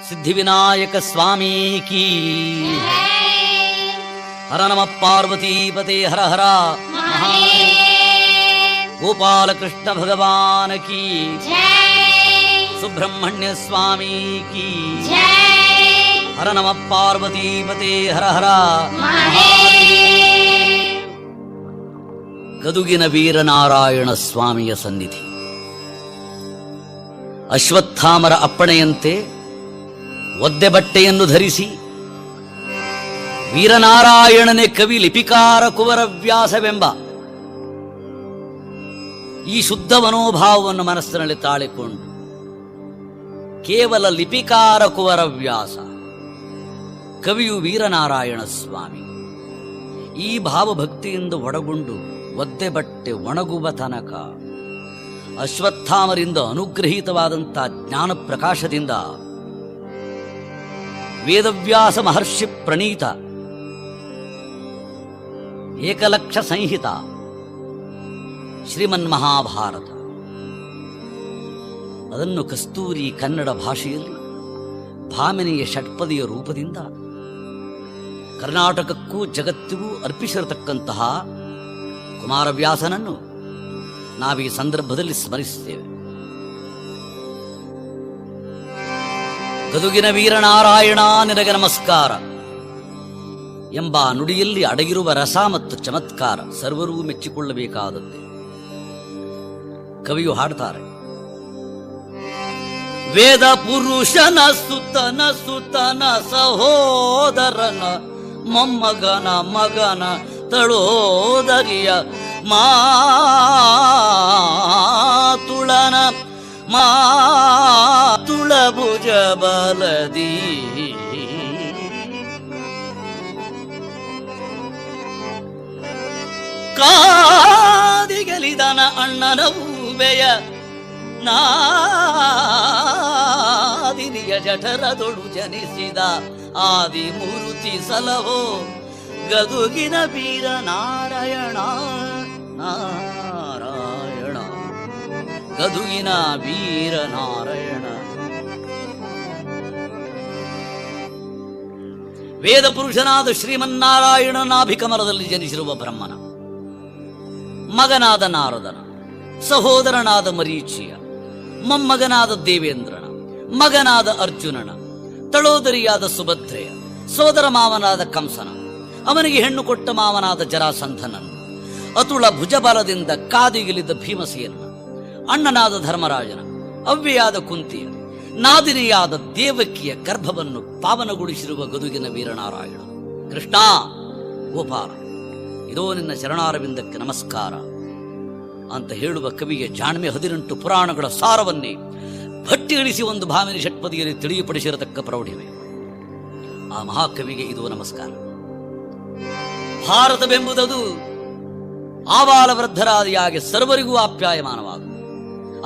ಸಿದ್ಧಿವಿನಾಯಕ ಸ್ವಾಮೀ ಕೀ. ಹರ ನಮ ಪಾರ್ವತೀಪತೆ ಹರ ಹರ ಗೋಪಾಲಕೃಷ್ಣ ಭಗವಾನ ಕೀ. ಸುಬ್ರಹ್ಮಣ್ಯ ಸ್ವಾಮೀ ಕೀ. ಹರ ನಮ ಪಾರ್ವತೀಪತೆ ಹರ ಹರ. ಗದುಗಿನ ವೀರನಾರಾಯಣ ಸ್ವಾಮಿಯ ಸನ್ನಿಧಿ. ಅಶ್ವತ್ಥಾಮರ ಅಪ್ಪಣೆಯಂತೆ ಒದ್ದೆ ಬಟ್ಟೆಯನ್ನು ಧರಿಸಿ ವೀರನಾರಾಯಣನೇ ಕವಿ ಲಿಪಿಕಾರ ಕುವರವ್ಯಾಸವೆಂಬ ಈ ಶುದ್ಧ ಮನೋಭಾವವನ್ನು ಮನಸ್ಸಿನಲ್ಲಿ ತಾಳಿಕೊಂಡು ಕೇವಲ ಲಿಪಿಕಾರ ಕುವರವ್ಯಾಸ, ಕವಿಯು ವೀರನಾರಾಯಣ ಸ್ವಾಮಿ, ಈ ಭಾವಭಕ್ತಿಯಿಂದ ಒಡಗೊಂಡು ಒದ್ದೆ ಬಟ್ಟೆ ಒಣಗುವ ತನಕ ಅಶ್ವತ್ಥಾಮರಿಂದ ಅನುಗ್ರಹೀತವಾದಂಥ ಜ್ಞಾನ ಪ್ರಕಾಶದಿಂದ ವೇದವ್ಯಾಸ ಮಹರ್ಷಿ ಪ್ರಣೀತ ಏಕಲಕ್ಷ ಸಂಹಿತ ಶ್ರೀಮನ್ಮಹಾಭಾರತ, ಅದನ್ನು ಕಸ್ತೂರಿ ಕನ್ನಡ ಭಾಷೆಯಲ್ಲಿ ಭಾಮಿನಿಯ ಷಟ್ಪದಿಯ ರೂಪದಿಂದ ಕರ್ನಾಟಕಕ್ಕೂ ಜಗತ್ತಿಗೂ ಅರ್ಪಿಸಿರತಕ್ಕಂತಹ ಕುಮಾರವ್ಯಾಸನನ್ನು ನಾವೀ ಸಂದರ್ಭದಲ್ಲಿ ಸ್ಮರಿಸುತ್ತೇವೆ. ಗದುಗಿನ ವೀರನಾರಾಯಣ ನಿನಗೆ ನಮಸ್ಕಾರ ಎಂಬ ನುಡಿಯಲ್ಲಿ ಅಡಗಿರುವ ರಸ ಮತ್ತು ಚಮತ್ಕಾರ ಸರ್ವರೂ ಮೆಚ್ಚಿಕೊಳ್ಳಬೇಕಾದದ್ದೇ. ಕವಿಯು ಹಾಡ್ತಾರೆ, ವೇದ ಪುರುಷನ ಸುತನ ಸುತನ ಸಹೋದರನ ಮೊಮ್ಮಗನ ಮಗನ ತಳೋದರಿಯ ಮಾತುಳನ ಮಾತುಳ ಭುಜ ಬಲದಿ ಕಾದಿಗಲಿದನ ಅಣ್ಣನ ಹೂವೆಯ ನಾದಿನಿಯ ಜಠರದೊಳು ಜನಿಸಿದ ಆದಿ ಮೂರುತಿ ಸಲಹೋ ಗದುಗಿನ ವೀರ ನಾರಾಯಣ ನಾರಾಯಣ, ಗದುಗಿನ ವೀರ ನಾರಾಯಣ. ವೇದ ಪುರುಷನಾದ ಶ್ರೀಮನ್ನಾರಾಯಣನಾಭಿಕಮಲದಲ್ಲಿ ಜನಿಸಿರುವ ಬ್ರಹ್ಮನ ಮಗನಾದ ನಾರದನ, ಸಹೋದರನಾದ ಮರೀಚಿಯ, ಮೊಮ್ಮಗನಾದ ದೇವೇಂದ್ರನ, ಮಗನಾದ ಅರ್ಜುನನ, ತಳೋದರಿಯಾದ ಸುಭದ್ರೆಯ, ಸೋದರ ಮಾವನಾದ ಕಂಸನ, ಅವನಿಗೆ ಹೆಣ್ಣು ಕೊಟ್ಟ ಮಾವನಾದ ಜರಾಸಂಧನನ್ನು, ಅತುಳ ಭುಜಬಲದಿಂದ ಕಾದಿಗಿಲಿದ್ದ ಭೀಮಸೇನ, ಅಣ್ಣನಾದ ಧರ್ಮರಾಜನ, ಅವ್ವೆಯಾದ ಕುಂತಿಯ, ನಾದಿನಿಯಾದ ದೇವಕಿಯ ಗರ್ಭವನ್ನು ಪಾವನಗೊಳಿಸಿರುವ ಗದುಗಿನ ವೀರನಾರಾಯಣ. ಕೃಷ್ಣ ಗೋಪಾಲ, ಇದೋ ನಿನ್ನ ಶರಣಾರವಿಂದಕ್ಕೆ ನಮಸ್ಕಾರ ಅಂತ ಹೇಳುವ ಕವಿಗೆ ಜಾಣ್ಮೆ 18 ಪುರಾಣಗಳ ಸಾರವನ್ನೇ ಭಟ್ಟಿ ಇಳಿಸಿ ಒಂದು ಭಾಮಿನಿ ಷಟ್ಪದಿಯಲ್ಲಿ ತಿಳಿಯಪಡಿಸಿರತಕ್ಕ ಪ್ರೌಢಿಮೆ. ಆ ಮಹಾಕವಿಗೆ ಇದು ನಮಸ್ಕಾರ. ಭಾರತವೆಂಬುದದು ಆವಾಲ ವೃದ್ಧರಾದಿಯಾಗಿ ಸರ್ವರಿಗೂ ಆಪ್ಯಾಯಮಾನವಾದ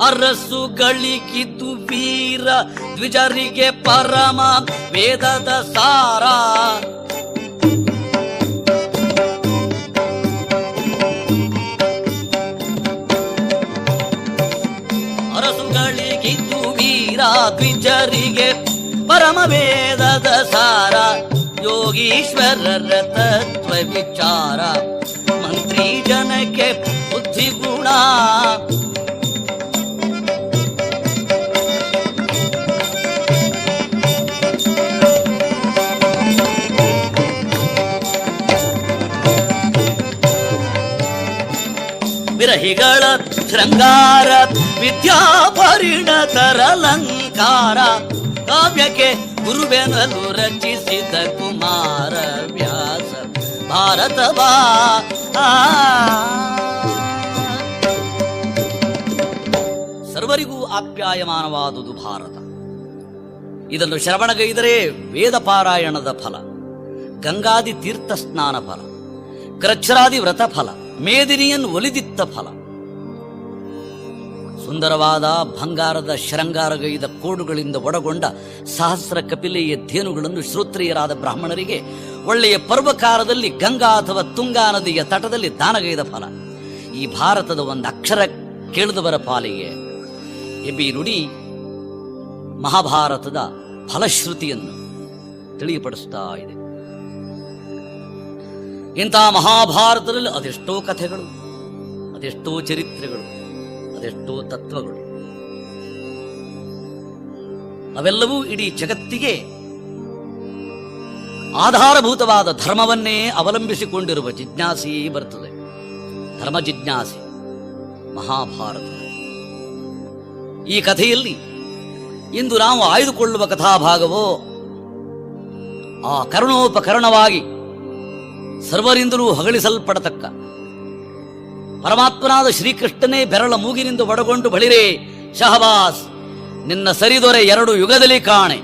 ಅರಸುಗಳಿಗಿದ್ದು ವೀರ ದ್ವಿಜರಿಗೆ ಪರಮ ವೇದದ ಸಾರ. ಅರಸುಗಳಿಗಿದ್ದು ವೀರ ದ್ವಿಜರಿಗೆ ಪರಮ ವೇದದ ಸಾರ. ಯೋಗೀಶ್ವರರ ತತ್ವ ವಿಚಾರ, ಮಂತ್ರಿ ಜನಕ್ಕೆ ಬುದ್ಧಿಗುಣ. ವಿರಹಿಗಳ ಶೃಂಗಾರ ವಿದ್ಯಾ ಪರಿಣತರಲಂಕಾರ. ಕಾವ್ಯಕ್ಕೆ ಗುರುವೆನಲು ರಚಿಸಿದ ಕುಮಾರ ವ್ಯಾಸ ಭಾರತವಾ. ಸರ್ವರಿಗೂ ಆಪ್ಯಾಯಮಾನವಾದುದು ಭಾರತ. ಇದನ್ನು ಶ್ರವಣಗೈದರೆ ವೇದ ಪಾರಾಯಣದ ಫಲ, ಗಂಗಾದಿ ತೀರ್ಥ ಸ್ನಾನ ಫಲ, ಕೃಚ್ಛ್ರಾದಿ ವ್ರತ ಫಲ, ಮೇದಿನಿಯನ್ನು ಒಲಿದಿತ್ತ ಫಲ. ಸುಂದರವಾದ ಬಂಗಾರದ ಶೃಂಗಾರಗೈದ ಕೋಡುಗಳಿಂದ ಒಡಗೊಂಡ ಸಹಸ್ರ ಕಪಿಲೆಯ ಧೇನುಗಳನ್ನು ಶ್ರೋತ್ರಿಯರಾದ ಬ್ರಾಹ್ಮಣರಿಗೆ ಒಳ್ಳೆಯ ಪರ್ವಕಾಲದಲ್ಲಿ ಗಂಗಾ ಅಥವಾ ತುಂಗಾ ನದಿಯ ತಟದಲ್ಲಿ ದಾನಗೈದ ಫಲ. ಈ ಭಾರತದ ಒಂದು ಅಕ್ಷರ ಕೇಳಿದವರ ಪಾಲಿಗೆ ಎಬ್ಬಿ ನುಡಿ ಮಹಾಭಾರತದ ಫಲಶ್ರುತಿಯನ್ನು ತಿಳಿಯಪಡಿಸ್ತಾ ಇದೆ. ಇಂಥ ಮಹಾಭಾರತದಲ್ಲಿ ಅದೆಷ್ಟೋ ಕಥೆಗಳು, ಅದೆಷ್ಟೋ ಚರಿತ್ರೆಗಳು, ಅದೆಷ್ಟೋ ತತ್ವಗಳು, ಅವೆಲ್ಲವೂ ಇಡೀ ಜಗತ್ತಿಗೆ ಆಧಾರಭೂತವಾದ ಧರ್ಮವನ್ನೇ ಅವಲಂಬಿಸಿಕೊಂಡಿರುವ ಜಿಜ್ಞಾಸೆಯೇ ಬರ್ತದೆ. ಧರ್ಮ ಜಿಜ್ಞಾಸೆ ಮಹಾಭಾರತ. ಈ ಕಥೆಯಲ್ಲಿ ಇಂದು ನಾವು ಆಯ್ದುಕೊಳ್ಳುವ ಕಥಾಭಾಗವೋ ಆ ಕರುಣೋಪಕರಣವಾಗಿ ಸರ್ವರಿಂದಲೂ ಹೊಗಳಿಸಲ್ಪಡತಕ್ಕ ಪರಮಾತ್ಮನಾದ ಶ್ರೀಕೃಷ್ಣನೇ ಬೆರಳ ಮೂಗಿನಿಂದ ಒಡಗೊಂಡು ಬಳಿರೇ ಶಹಬಾಸ್ ನಿನ್ನ ಸರಿದೊರೆ 2 ಯುಗದಲ್ಲಿ ಕಾಣೆ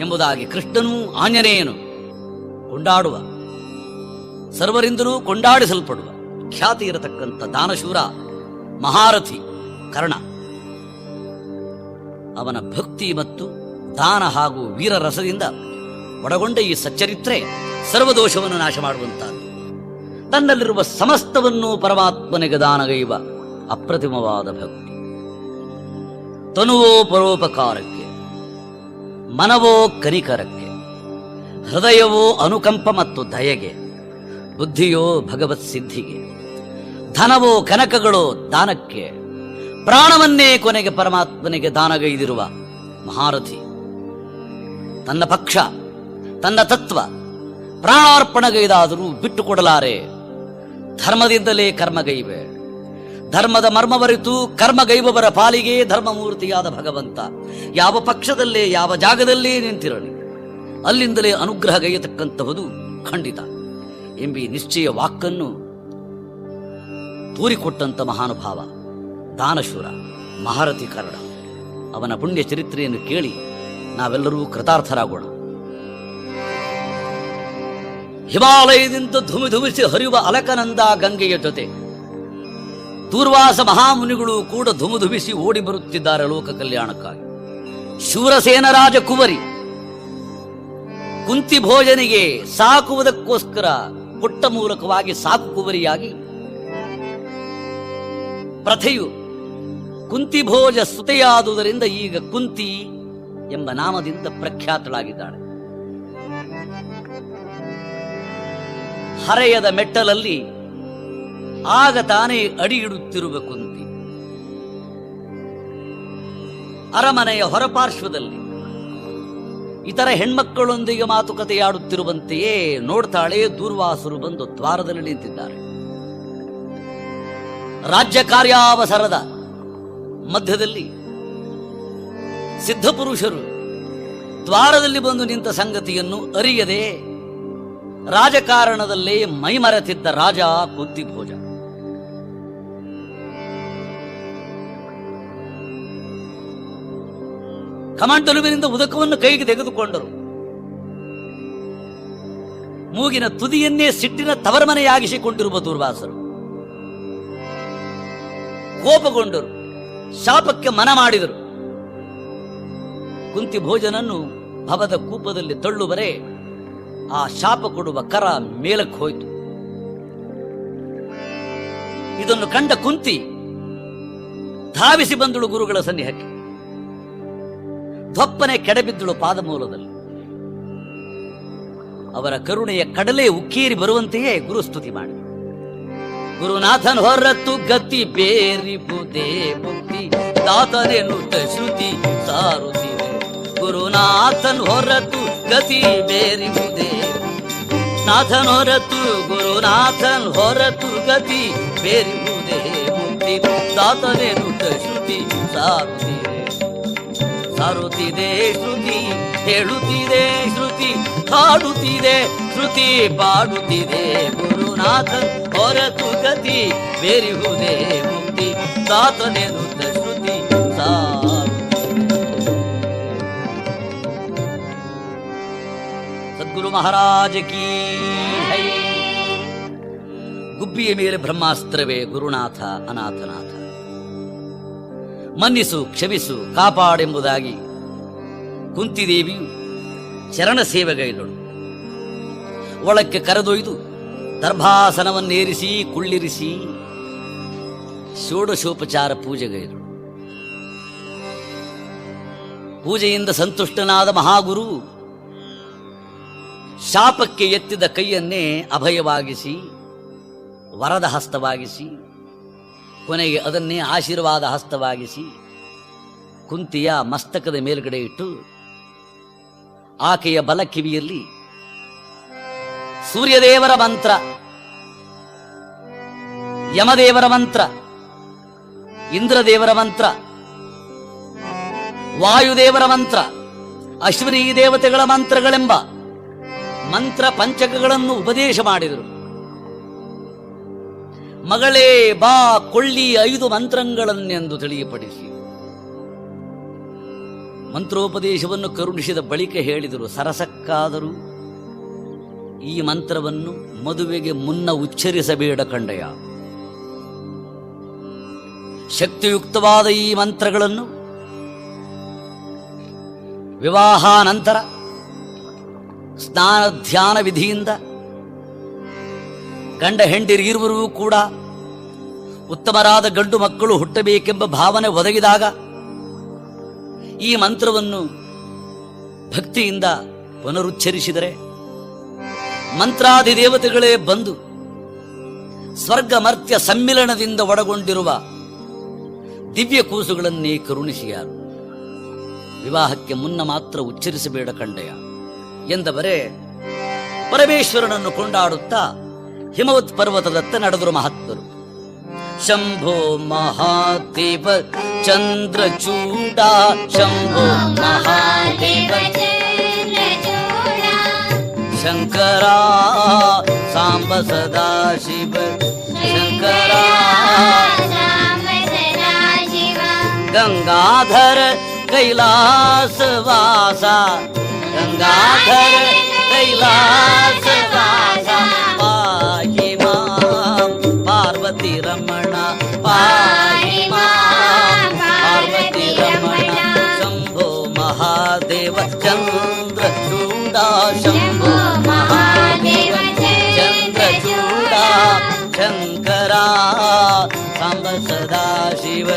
ಎಂಬುದಾಗಿ ಕೃಷ್ಣನೂ ಆಂಜನೇಯನು ಕೊಂಡಾಡುವ, ಸರ್ವರಿಂದಲೂ ಕೊಂಡಾಡಿಸಲ್ಪಡುವ ಖ್ಯಾತಿ ಇರತಕ್ಕಂಥ ದಾನಶೂರ ಮಹಾರಥಿ ಕರ್ಣ. ಅವನ ಭಕ್ತಿ ಮತ್ತು ದಾನ ಹಾಗೂ ವೀರರಸದಿಂದ ಒಳಗೊಂಡ ಈ ಸಚ್ಚರಿತ್ರೆ ಸರ್ವದೋಷವನ್ನು ನಾಶ ಮಾಡುವಂತಹದ್ದು. ತನ್ನಲ್ಲಿರುವ ಸಮಸ್ತವನ್ನು ಪರಮಾತ್ಮನಿಗೆ ದಾನಗೈವ ಅಪ್ರತಿಮವಾದ ಭಕ್ತಿ. ತನುವೋ ಪರೋಪಕಾರಕ್ಕೆ, ಮನವೋ ಕನಿಕರಕ್ಕೆ, ಹೃದಯವೋ ಅನುಕಂಪ ಮತ್ತು ದಯೆಗೆ, ಬುದ್ಧಿಯೋ ಭಗವತ್ ಸಿದ್ಧಿಗೆ, ಧನವೋ ಕನಕಗಳೋ ದಾನಕ್ಕೆ, ಪ್ರಾಣವನ್ನೇ ಕೊನೆಗೆ ಪರಮಾತ್ಮನಿಗೆ ದಾನಗೈದಿರುವ ಮಹಾರಥಿ. ತನ್ನ ಪಕ್ಷ, ತನ್ನ ತತ್ವ ಪ್ರಾಣಾರ್ಪಣಗೈದಾದರೂ ಬಿಟ್ಟುಕೊಡಲಾರೆ. ಧರ್ಮದಿಂದಲೇ ಕರ್ಮಗೈವೆ. ಧರ್ಮದ ಮರ್ಮವರಿತು ಕರ್ಮಗೈಬವರ ಪಾಲಿಗೆ ಧರ್ಮಮೂರ್ತಿಯಾದ ಭಗವಂತ ಯಾವ ಪಕ್ಷದಲ್ಲೇ ಯಾವ ಜಾಗದಲ್ಲೇ ನಿಂತಿರಲಿ ಅಲ್ಲಿಂದಲೇ ಅನುಗ್ರಹಗೈಯತಕ್ಕಂತಹುದು ಖಂಡಿತ ಎಂಬಿ ನಿಶ್ಚಯ ವಾಕ್ಕನ್ನು ತೋರಿಕೊಟ್ಟಂತ ಮಹಾನುಭಾವ ದಾನಶೂರ ಮಹಾರಥಿ ಕರ್ಣ. ಅವನ ಪುಣ್ಯ ಚರಿತ್ರೆಯನ್ನು ಕೇಳಿ ನಾವೆಲ್ಲರೂ ಕೃತಾರ್ಥರಾಗೋಣ. ಹಿಮಾಲಯದಿಂದ ಧುಮಿಧುಮಿಸಿ ಹರಿಯುವ ಅಲಕನಂದ ಗಂಗೆಯ ಜೊತೆ ದೂರ್ವಾಸ ಮಹಾಮುನಿಗಳು ಕೂಡ ಧುಮುಧುಮಿಸಿ ಓಡಿ ಬರುತ್ತಿದ್ದಾರೆ ಲೋಕ ಕಲ್ಯಾಣಕ್ಕಾಗಿ. ಶೂರಸೇನ ರಾಜ ಕುವರಿ ಕುಂತಿ ಭೋಜನಿಗೆ ಸಾಕುವುದಕ್ಕೋಸ್ಕರ ಕೊಟ್ಟ ಮೂಲಕವಾಗಿ ಸಾಕು ಕುವರಿಯಾಗಿ ಪ್ರಥೆಯು ಕುಂತಿ ಭೋಜ ಸುತೆಯಾದುದರಿಂದ ಈಗ ಕುಂತಿ ಎಂಬ ನಾಮದಿಂದ ಪ್ರಖ್ಯಾತಳಾಗಿದ್ದಾಳೆ. ಹರೆಯದ ಮೆಟ್ಟಲಲ್ಲಿ ಆಗ ತಾನೇ ಅಡಿ ಇಡುತ್ತಿರುವ ಕುಂತಿ ಅರಮನೆಯ ಹೊರಪಾರ್ಶ್ವದಲ್ಲಿ ಇತರ ಹೆಣ್ಮಕ್ಕಳೊಂದಿಗೆ ಮಾತುಕತೆಯಾಡುತ್ತಿರುವಂತೆಯೇ ನೋಡ್ತಾಳೆ. ದೂರ್ವಾಸರು ಬಂದು ದ್ವಾರದಲ್ಲಿ ನಿಂತಿದ್ದಾರೆ. ರಾಜ್ಯ ಕಾರ್ಯಾವಸರದ ಮಧ್ಯದಲ್ಲಿ ಸಿದ್ಧಪುರುಷರು ದ್ವಾರದಲ್ಲಿ ಬಂದು ನಿಂತ ಸಂಗತಿಯನ್ನು ಅರಿಯದೆ ರಾಜಕಾರಣದಲ್ಲೇ ಮೈಮರೆತಿದ್ದ ರಾಜ ಕುಂತಿಭೋಜ ಕಮಂಡಲುವಿನಿಂದ ಉದಕವನ್ನು ಕೈಗೆ ತೆಗೆದುಕೊಂಡರು. ಮೂಗಿನ ತುದಿಯನ್ನೇ ಸಿಟ್ಟಿನ ತವರಮನೆಯಾಗಿಸಿಕೊಂಡಿರುವ ದೂರ್ವಾಸರು ಕೋಪಗೊಂಡರು, ಶಾಪಕ್ಕೆ ಮನ ಮಾಡಿದರು. ಕುಂತಿ ಭೋಜನನ್ನು ಭವದ ಕೂಪದಲ್ಲಿ ತಳ್ಳುವರೆ ಆ ಶಾಪ ಕೊಡುವ ಕರ ಮೇಲಕ್ಕೆ ಹೋಯಿತು. ಇದನ್ನು ಕಂಡ ಕುಂತಿ ಧಾವಿಸಿ ಬಂದಳು ಗುರುಗಳ ಸನ್ನಿಹಕ್ಕೆ. ಧ್ವಪ್ಪನೆ ಕೆಡಬಿದ್ದಳು ಪಾದಮೂಲದಲ್ಲಿ. ಅವರ ಕರುಣೆಯ ಕಡಲೆ ಉಕ್ಕೇರಿ ಬರುವಂತೆಯೇ ಗುರುಸ್ತುತಿ ಮಾಡಿ, ಗುರುನಾಥನ್ ಹೊರತು ಗತಿ ಬೇರಿಬುದೇ ಮುಕ್ತಿ ದಾತನೆನ್ನುತ್ತ ಶ್ರುತಿ ಸಾರುತ್ತಿದೆ. ಗುರುನಾಥನ್ ಹೊರತು ಗತಿ ಬೇರಿಬುದೇ, ನಾಥನ್ ಹೊರತು ಗುರುನಾಥನ್ ಹೊರತು ಗತಿ ಬೇರಿಬುದೇ ಮುಕ್ತಿ ದಾತನೆನ್ನುತ್ತ ಶ್ರುತಿ ಸಾರುತ್ತಿದೆ. ಸಾರುತ್ತಿದೆ ಶ್ರುತಿ, ಹೇಳುತ್ತಿದೆ ಶ್ರುತಿ, ಹಾಡುತ್ತಿದೆ ಶ್ರುತಿ, ಪಾಡುತ್ತಿದೆ. ಗುರುನಾಥನ್ ಹೊರತು ಗತಿ ಬೇರಿಹುದೇ ಮುಕ್ತಿ ದಾತನೆನ್ನುತ್ತ ಶ್ರುತಿ ಸದ್ಗುರು ಮಹಾರಾಜ ಕೀ ಹೈ. ಗುಬ್ಬಿಯ ಮೇಲೆ ಬ್ರಹ್ಮಾಸ್ತ್ರವೇ ಗುರುನಾಥ ಅನಾಥನಾಥ. ಮನ್ನಿಸು, ಕ್ಷಮಿಸು, ಕಾಪಾಡೆಂಬುದಾಗಿ ಕುಂತಿದೇವಿಯು ಚರಣ ಸೇವೆಗೈದಳು. ಒಳಕ್ಕೆ ಕರೆದೊಯ್ದು ದರ್ಭಾಸನವನ್ನೇರಿಸಿ ಕುಳ್ಳಿರಿಸಿ ಷೋಡಶೋಪಚಾರ ಪೂಜೆಗೈದಳು. ಪೂಜೆಯಿಂದ ಸಂತುಷ್ಟನಾದ ಮಹಾಗುರು ಶಾಪಕ್ಕೆ ಎತ್ತಿದ ಕೈಯನ್ನೇ ಅಭಯವಾಗಿಸಿ ವರದ ಹಸ್ತವಾಗಿಸಿ ಕೊನೆಗೆ ಅದನ್ನೇ ಆಶೀರ್ವಾದ ಹಸ್ತವಾಗಿಸಿ ಕುಂತಿಯ ಮಸ್ತಕದ ಮೇಲುಗಡೆ ಇಟ್ಟು ಆಕೆಯ ಬಲ ಕಿವಿಯಲ್ಲಿ ಸೂರ್ಯದೇವರ ಮಂತ್ರ, ಯಮದೇವರ ಮಂತ್ರ, ಇಂದ್ರದೇವರ ಮಂತ್ರ, ವಾಯುದೇವರ ಮಂತ್ರ, ಅಶ್ವಿನಿ ದೇವತೆಗಳ ಮಂತ್ರಗಳೆಂಬ ಮಂತ್ರ ಪಂಚಕಗಳನ್ನು ಉಪದೇಶ ಮಾಡಿದರು. ಮಗಳೇ ಬಾ ಕೊಳ್ಳಿ 5 ಮಂತ್ರಗಳನ್ನೆಂದು ತಿಳಿಯಪಡಿಸಿ ಮಂತ್ರೋಪದೇಶವನ್ನು ಕರುಣಿಸಿದ ಬಳಿಕ ಹೇಳಿದರು, ಸರಸಕ್ಕಾದರೂ ಈ ಮಂತ್ರವನ್ನು ಮದುವೆಗೆ ಮುನ್ನ ಉಚ್ಚರಿಸಬೇಡ ಕಂಡಯ. ಶಕ್ತಿಯುಕ್ತವಾದ ಈ ಮಂತ್ರಗಳನ್ನು ವಿವಾಹಾನಂತರ ಸ್ನಾನ ಧ್ಯಾನ ವಿಧಿಯಿಂದ ಗಂಡ ಹೆಂಡಿರಿರುವರೂ ಕೂಡ ಉತ್ತಮರಾದ ಗಂಡು ಮಕ್ಕಳು ಹುಟ್ಟಬೇಕೆಂಬ ಭಾವನೆ ಒದಗಿದಾಗ ಈ ಮಂತ್ರವನ್ನು ಭಕ್ತಿಯಿಂದ ಪುನರುಚ್ಚರಿಸಿದರೆ ಮಂತ್ರಾಧಿದೇವತೆಗಳೇ ಬಂದು ಸ್ವರ್ಗ ಮರ್ತ್ಯ ಸಮ್ಮಿಲನದಿಂದ ಒಳಗೊಂಡಿರುವ ದಿವ್ಯ ಕೂಸುಗಳನ್ನೇ ಕರುಣಿಸಿಯಾರು. ವಿವಾಹಕ್ಕೆ ಮುನ್ನ ಮಾತ್ರ ಉಚ್ಚರಿಸಬೇಡ ಕಂಡೆಯ ಎಂದವರೇ ಪರಮೇಶ್ವರನನ್ನು ಕೊಂಡಾಡುತ್ತಾ ಹಿಮವತ್ ಪರ್ವತದತ್ತ ನಡೆದರು ಮಹಾತ್ಮರು. ಶಂಭೋ ಮಹಾದೇವ ಚಂದ್ರಚೂಡ, ಶಂಭೋ ಮಹಾದೇವ ಶಂಕರ ಸಾಂಬ ಸದಾ ಶಿವ, ಶಂಕರ ಗಂಗಾಧರ ಕೈಲಾಸ ವಾಸ, ಗಂಗಾಧರ ಕೈಲಾಸ ವಾಸ, ಪಾಹಿ ಮಾಂ ಪಾರ್ವತಿ ರಮಣ, ಪಾಹಿ ಮಾಂ ಪಾರ್ವತಿ ರಮಣ. ಶಂಭೋ ಮಹಾದೇವ ಚಂದ್ರಚೂಡ, ಶಂಭೋ ಮಹಾದೇವ ಚಂದ್ರಚೂಡ, ಶಂಕರ ಸಾಂಬ ಸದಾ ಶಿವ,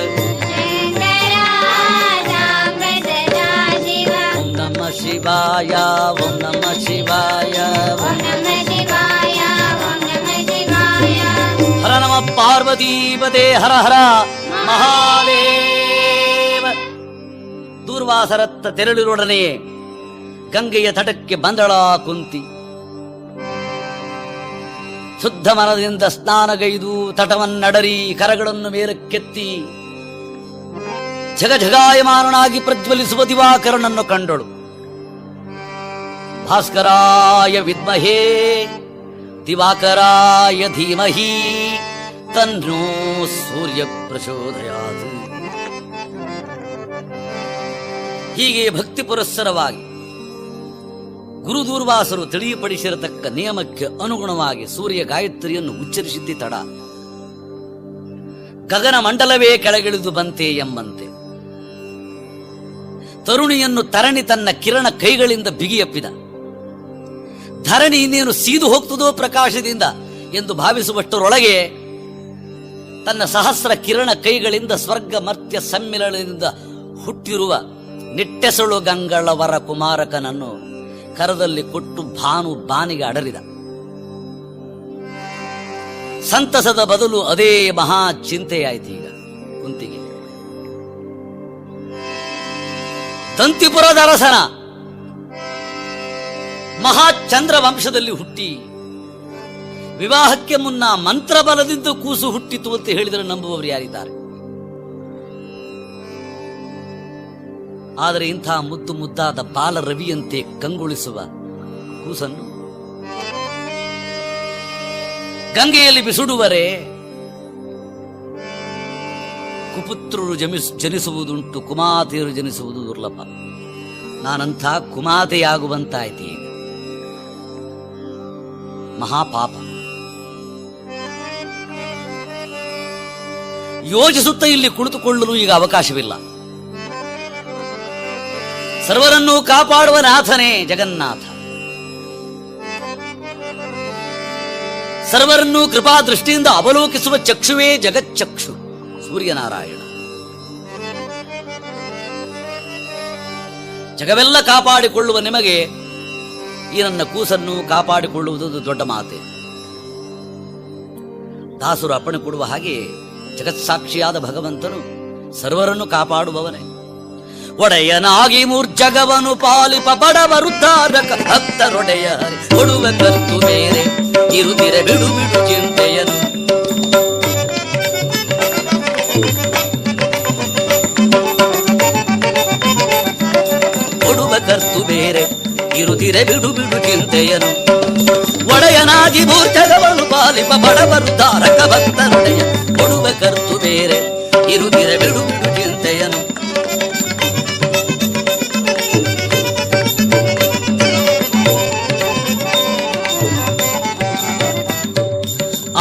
ಶಿವಾಯ ಓಂ ನಮಃ ಶಿವಾಯ, ಓಂ ನಮಃ ಶಿವಾಯ, ಓಂ ನಮಃ ಶಿವಾಯ. ಹರ ನಮಃ ಪಾರ್ವತೀಪತೆ ಹರ ಹರ ಮಹಾದೇವ. ದೂರ್ವಾಸರತ್ತ ತೆರಳಿರೊಡನೆಯೇ ಗಂಗೆಯ ತಟಕ್ಕೆ ಬಂದಳ ಕುಂತಿ. ಶುದ್ಧ ಮನದಿಂದ ಸ್ನಾನಗೈದು ತಟವನ್ನಡರಿ ಕರಗಳನ್ನು ಮೇಲಕ್ಕೆತ್ತಿ ಝಗಝಗಾಯಮಾನನಾಗಿ ಪ್ರಜ್ವಲಿಸುವ ದಿವಾಕರನನ್ನು ಕಂಡಳು. ಭಾಸ್ಕರಾಯ ವಿದ್ಮಹೇ ದಿವಾಕರಾಯ ಧೀಮಹಿ ತನ್ನೋ ಸೂರ್ಯ ಪ್ರಚೋದಯಾತ್. ಹೀಗೆ ಭಕ್ತಿ ಪುರಸ್ಸರವಾಗಿ ಗುರುದೂರ್ವಾಸರು ತಿಳಿಯಪಡಿಸಿರತಕ್ಕ ನಿಯಮಕ್ಕೆ ಅನುಗುಣವಾಗಿ ಸೂರ್ಯ ಗಾಯತ್ರಿಯನ್ನು ಉಚ್ಚರಿಸಿದ್ದಿ ತಡ ಗಗನ ಮಂಡಲವೇ ಕೆಳಗಿಳಿದು ಬಂತೆ ಎಂಬಂತೆ ತರುಣಿಯನ್ನು ತರಣಿ ತನ್ನ ಕಿರಣ ಕೈಗಳಿಂದ ಬಿಗಿಯಪ್ಪಿದ. ಧರಣಿ ಇನ್ನೇನು ಸೀದು ಹೋಗ್ತದೋ ಪ್ರಕಾಶದಿಂದ ಎಂದು ಭಾವಿಸುವಷ್ಟರೊಳಗೆ ತನ್ನ ಸಹಸ್ರ ಕಿರಣ ಕೈಗಳಿಂದ ಸ್ವರ್ಗ ಮರ್ತ್ಯ ಸಮ್ಮಿಲನದಿಂದ ಹುಟ್ಟಿರುವ ನಿಟ್ಟೆಸಳು ಗಂಗಳವರ ಕುಮಾರಕನನ್ನು ಕರದಲ್ಲಿ ಕೊಟ್ಟು ಭಾನು ಬಾನಿಗೆ ಅಡರಿದ. ಸಂತಸದ ಬದಲು ಅದೇ ಮಹಾ ಚಿಂತೆಯಾಯಿತು ಈಗ ಕುಂತಿಗೆ. ದಂತಿಪುರದ ಅರಸನ ಮಹಾಚಂದ್ರ ವಂಶದಲ್ಲಿ ಹುಟ್ಟಿ ವಿವಾಹಕ್ಕೆ ಮುನ್ನ ಮಂತ್ರಬಲದಿಂದ ಕೂಸು ಹುಟ್ಟಿತು ಅಂತ ಹೇಳಿದರೆ ನಂಬುವವರು ಯಾರಿದ್ದಾರೆ? ಆದರೆ ಇಂಥ ಮುದ್ದು ಮುದ್ದಾದ ಬಾಲ ರವಿಯಂತೆ ಕಂಗೊಳಿಸುವ ಕೂಸನ್ನು ಗಂಗೆಯಲ್ಲಿ ಬಿಸುಡುವರೆ ಕುಪುತ್ರರು ಜನಿಸುವುದುಂಟು, ಕುಮಾತೆಯರು ಜನಿಸುವುದು ದುರ್ಲಭ. ನಾನಂಥ ಕುಮಾತೆಯಾಗುವಂತಾಯ್ತು ಈಗ. ಮಹಾಪಾಪ. ಯೋಚಿಸುತ್ತಾ ಇಲ್ಲಿ ಕುಳಿತುಕೊಳ್ಳಲು ಈಗ ಅವಕಾಶವಿಲ್ಲ. ಸರ್ವರನ್ನೂ ಕಾಪಾಡುವ ನಾಥನೇ ಜಗನ್ನಾಥ, ಸರ್ವರನ್ನೂ ಕೃಪಾ ದೃಷ್ಟಿಯಿಂದ ಅವಲೋಕಿಸುವ ಚಕ್ಷುವೇ ಜಗಚ್ಚಕ್ಷು ಸೂರ್ಯನಾರಾಯಣ. ಜಗವೆಲ್ಲ ಕಾಪಾಡಿಕೊಳ್ಳುವ ನಿಮಗೆ ಈ ನನ್ನ ಕೂಸನ್ನು ಕಾಪಾಡಿಕೊಳ್ಳುವುದು ದೊಡ್ಡ ಮಾತೆ. ದಾಸರು ಅಪ್ಪಣೆ ಕೊಡುವ ಹಾಗೆ ಜಗತ್ಸಾಕ್ಷಿಯಾದ ಭಗವಂತನು ಸರ್ವರನ್ನು ಕಾಪಾಡುವವನೇ. ಒಡೆಯನಾಗಿ ಮೂರ್ಜಗವನು ಪಾಲಿಪ ಬಡವರುದ್ಧಾರಕ ಭಕ್ತರೊಡೆಯ ಕೊಡುವ ಕತ್ತು ಬೇರೆ ಇರುತ್ತಿರೆ ಬಿಡು ಬಿಡು ಚಿಂತೆಯನು. ಕೊಡುವ ಕರ್ತು ಬೇರೆ ಇರುತ್ತಿರೆ ಬಿಡು ಬಿಡು ಚಿಂತೆಯನು. ಒಡೆಯನಾಗಿ ಮೂರ್ಜಗವನು ಪಾಲಿಪ ಬಡವರುದ್ಧಾರಕ ಭಕ್ತರೊಡೆಯ ಕೊಡುವ ಕರ್ತು ಬೇರೆ ಇರುತ್ತಿರೆ ಬಿಡು ಬಿಡು ಚಿಂತೆಯನು.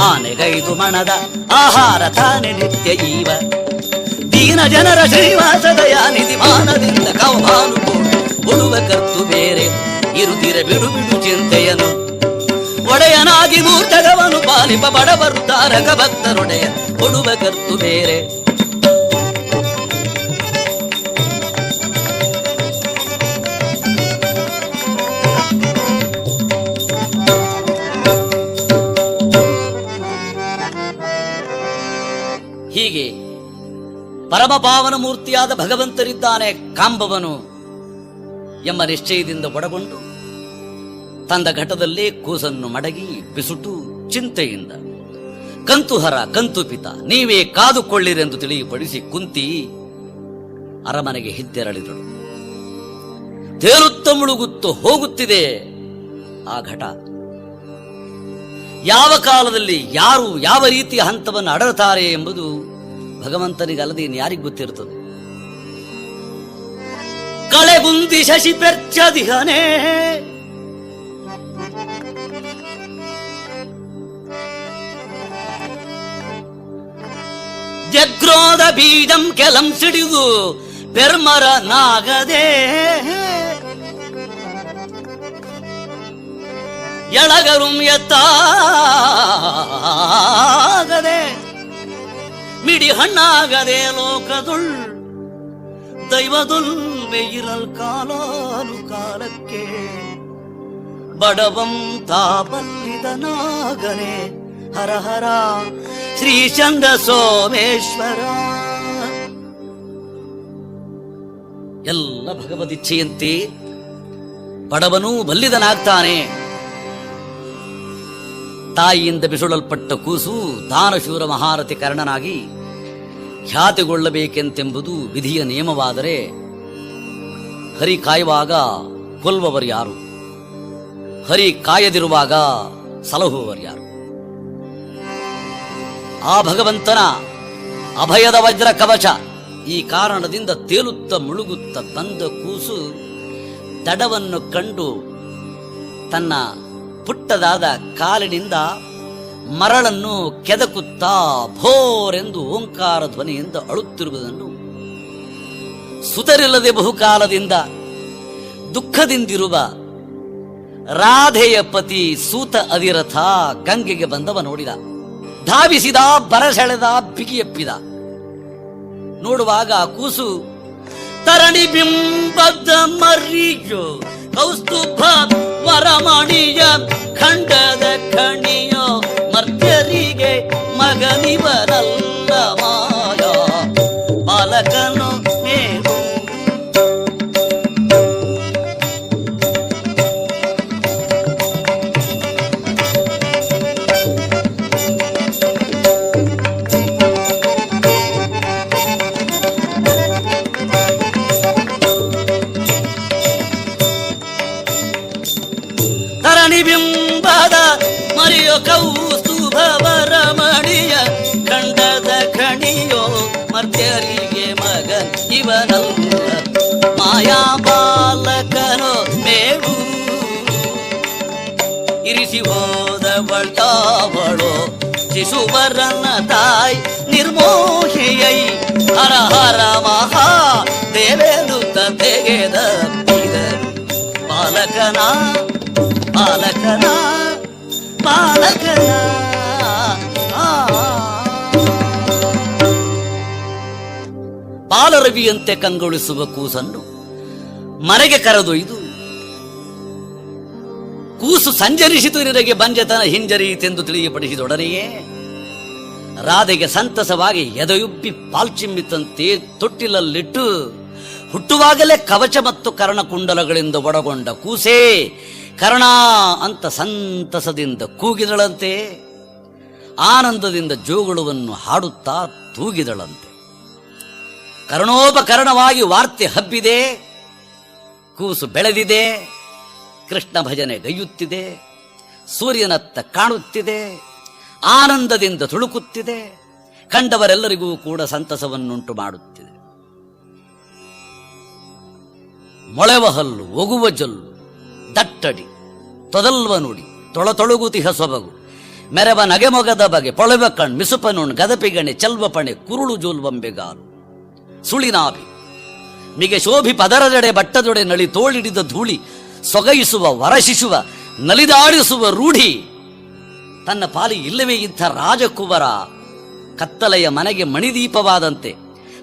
ಆನೆಗೈದು ಮಣದ ಆಹಾರ ತಾನೆ ನಿತ್ಯ ಈವ ದೀನ ಜನರ ಶ್ರೀವಾಸದಯ ನಿಧಿ ಮಾನದಿಂದ ಕೌಮಾನು ಕೊಡುವ ಕರ್ತು ಬೇರೆ ಇರುತ್ತಿರೆ ಬಿಡು ಬಿಡು ಚಿಂತೆಯನು. ಒಡೆಯನಾಗಿ ಮೂರ್ಛಗವನು ಪಾಲಿಪ ಬಡವರು ತಾರಕ ಭಕ್ತರೊಡೆಯ ಕೊಡುವ ಕರ್ತು ಬೇರೆ. ಹೀಗೆ ಪರಮ ಪಾವನ ಮೂರ್ತಿಯಾದ ಭಗವಂತನಿದ್ದಾನೆ ಕಾಂಬವನು ಎಂಬ ನಿಶ್ಚಯದಿಂದ ಒಡಗೊಂಡು ತಂದ ಘಟದಲ್ಲಿ ಕೂಸನ್ನು ಮಡಗಿ ಬಿಸುಟು ಚಿಂತೆಯಿಂದ ಕಂತುಹರ ಕಂತುಪಿತ ನೀವೇ ಕಾದುಕೊಳ್ಳಿರೆಂದು ತಿಳಿಯಪಡಿಸಿ ಕುಂತಿ ಅರಮನೆಗೆ ಹಿಂತೆರಳಿದಳು. ತೇಲುತ್ತ ಮುಳುಗುತ್ತು ಹೋಗುತ್ತಿದೆ ಆ ಘಟ. ಯಾವ ಕಾಲದಲ್ಲಿ ಯಾರು ಯಾವ ರೀತಿಯ ಹಂತವನ್ನು ಅಡರುತ್ತಾರೆ ಎಂಬುದು ಭಗವಂತನಿಗಲ್ಲದೆ ಇನ್ಯಾರಿಗೆ ಗೊತ್ತಿರುತ್ತದೆ. ಕಳೆಗುಂದಿ ಶಶಿ ಪೆರ್ಚದಿಹನೇ ಜಗ್ರೋಧ ಬೀಜಂ ಕೆಲಂ ಸಿಡಿದು ಪೆರ್ಮರ ನಾಗದೆ ಎಳಗರುಂ ಎತ್ತಾಗದೆ ಮಿಡಿ ಹಣ್ಣಾಗದೆ ಲೋಕದುಳ್ ದೈವದುಲ್ ವೆಯಿರಲ್ ಕಾಲಾನು ಕಾಲಕ್ಕೆ ಬಡವಂ ತಾಪಲ್ಲಿದನಾಗನೆ ಹರ ಹರ ಶ್ರೀ ಚಂದ್ರ ಸೋಮೇಶ್ವರ. ಎಲ್ಲ ಭಗವದಿಚ್ಛೆಯಂತೆ ಬಡವನೂ ಬಲ್ಲಿದನಾಗ್ತಾನೆ. ತಾಯಿಯಿಂದ ಬಿಸುಳಲ್ಪಟ್ಟ ಕೂಸು ದಾನಶೂರ ಮಹಾರಥಿ ಕರ್ಣನಾಗಿ ಖ್ಯಾತಿಗೊಳ್ಳಬೇಕೆಂತೆಂಬುದು ವಿಧಿಯ ನಿಯಮವಾದರೆ ಹರಿ ಕಾಯುವಾಗ ಕೊಲ್ಲುವವರು ಯಾರು? ಹರಿ ಕಾಯದಿರುವಾಗ ಸಲಹುವವರು ಯಾರು? ಆ ಭಗವಂತನ ಅಭಯದ ವಜ್ರ ಕವಚ. ಈ ಕಾರಣದಿಂದ ತೇಲುತ್ತ ಮುಳುಗುತ್ತ ಬಂದ ಕೂಸು ದಡವನ್ನು ಕಂಡು ತನ್ನ ಪುಟ್ಟದಾದ ಕಾಲಿನಿಂದ ಮರಳನ್ನು ಕೆದಕುತ್ತಾ ಭೋರೆಂದು ಓಂಕಾರ ಧ್ವನಿಯಿಂದ ಅಳುತ್ತಿರುವುದನ್ನು ಸುತರಿಲ್ಲದೆ ಬಹುಕಾಲದಿಂದ ದುಃಖದಿಂದಿರುವ ರಾಧೆಯ ಪತಿ ಸೂತ ಅಧಿರಥ ಗಂಗೆಗೆ ಬಂದವ ನೋಡಿದ. ಧಾವಿಸಿದ, ಬರಸೆಳೆದ, ಬಿಗಿಯಪ್ಪಿದ. ನೋಡುವಾಗ ಕೂಸು ತರಣಿ ಬಿಂಬದ ಮರಿಯೋ ಕೌಸ್ತುಭ ವರಮಣಿಯ ಖಂಡದ ಖಣಿಯೋ ಮರ್ತ್ಯರಿಗೆ ಮಗನಿವನಲ್ಲ ಮಾಯ ಬಾಲಕನು ಮೇಲು. ಬಿಂಬದ ಮರಿಯೋ ಕೌಸ್ತುಭವರ ಮಣಿಯ ಖಂಡದ ಖಣಿಯೋ ಮರ್ತ್ಯರಿಗೆ ಮಗ ಇವನಲ್ಲ ಮಾಯಾ ಬಾಲಕನೋ ಮೇವು. ಇರಿಸಿ ಹೋದವಳೋ ಶಿಶುವರನ ತಾಯಿ ನಿರ್ಮೋಹಿಯೈ ಹರ ಹರ ಮಹಾ ದೇವೇಂದುತ್ತ ತೆಗೆದ ಬಾಲಕನ ಬಾಲಕನ ಬಾಲಕನ. ಬಾಲರವಿಯಂತೆ ಕಂಗೊಳಿಸುವ ಕೂಸನ್ನು ಮನೆಗೆ ಕರೆದೊಯ್ದು ಕೂಸು ಸಂಜರಿಸಿತು ನಿನಗೆ ಬಂಜೆತನ ಹಿಂಜರಿಯಿತೆಂದು ತಿಳಿಯಪಡಿಸಿದೊಡನೆಯೇ ರಾಧೆಗೆ ಸಂತಸವಾಗಿ ಎದೆಯುಬ್ಬಿ ಪಾಲ್ಚಿಮ್ಮಿತಂತೆ ತೊಟ್ಟಿಲಲ್ಲಿಟ್ಟು ಹುಟ್ಟುವಾಗಲೇ ಕವಚ ಮತ್ತು ಕರ್ಣಕುಂಡಲಗಳಿಂದ ಒಡಗೊಂಡ ಕೂಸೇ ಕರ್ಣ ಅಂತ ಸಂತಸದಿಂದ ಕೂಗಿದಳಂತೆ. ಆನಂದದಿಂದ ಜೋಗುಳವನ್ನು ಹಾಡುತ್ತಾ ತೂಗಿದಳಂತೆ. ಕರ್ಣೋಪಕರಣವಾಗಿ ವಾರ್ತೆ ಹಬ್ಬಿದೆ. ಕೂಸು ಬೆಳೆದಿದೆ. ಕೃಷ್ಣ ಭಜನೆ ಗೈಯುತ್ತಿದೆ. ಸೂರ್ಯನತ್ತ ಕಾಣುತ್ತಿದೆ. ಆನಂದದಿಂದ ತುಳುಕುತ್ತಿದೆ. ಕಂಡವರೆಲ್ಲರಿಗೂ ಕೂಡ ಸಂತಸವನ್ನುಂಟು ಮಾಡುತ್ತಿದೆ. ಮೊಳೆವ ಹಲ್ಲು, ಒಗುವ ಜಲ್ಲು, ದಟ್ಟಡಿ, ತೊದಲ್ವ ನುಡಿ, ತೊಳತೊಳಗುತಿಹ ಸೊಬಗು, ಮೆರವ ನಗೆಮೊಗದ ಬಗೆ, ಪೊಳೆವ ಕಣ್, ಮಿಸುಪನುಣ್, ಗದಪಿಗಣೆ, ಚಲ್ವಪಣೆ, ಕುರುಳು ಜೋಲ್ವಂಬೆಗಾಲು, ಸುಳಿನಾಭಿ, ಮಿಗೆ ಶೋಭಿ ಪದರದೆಡೆ ಬಟ್ಟದೊಡೆ ನಳಿ ತೋಳಿಡಿದ ಧೂಳಿ, ಸೊಗೈಸುವ ವರಶಿಶುವ ನಲಿದಾಡಿಸುವ ರೂಢಿ. ತನ್ನ ಪಾಲಿ ಇಲ್ಲವೇ ಇಂಥ ರಾಜಕುವರ ಕತ್ತಲೆಯ ಮನೆಗೆ ಮಣಿದೀಪವಾದಂತೆ,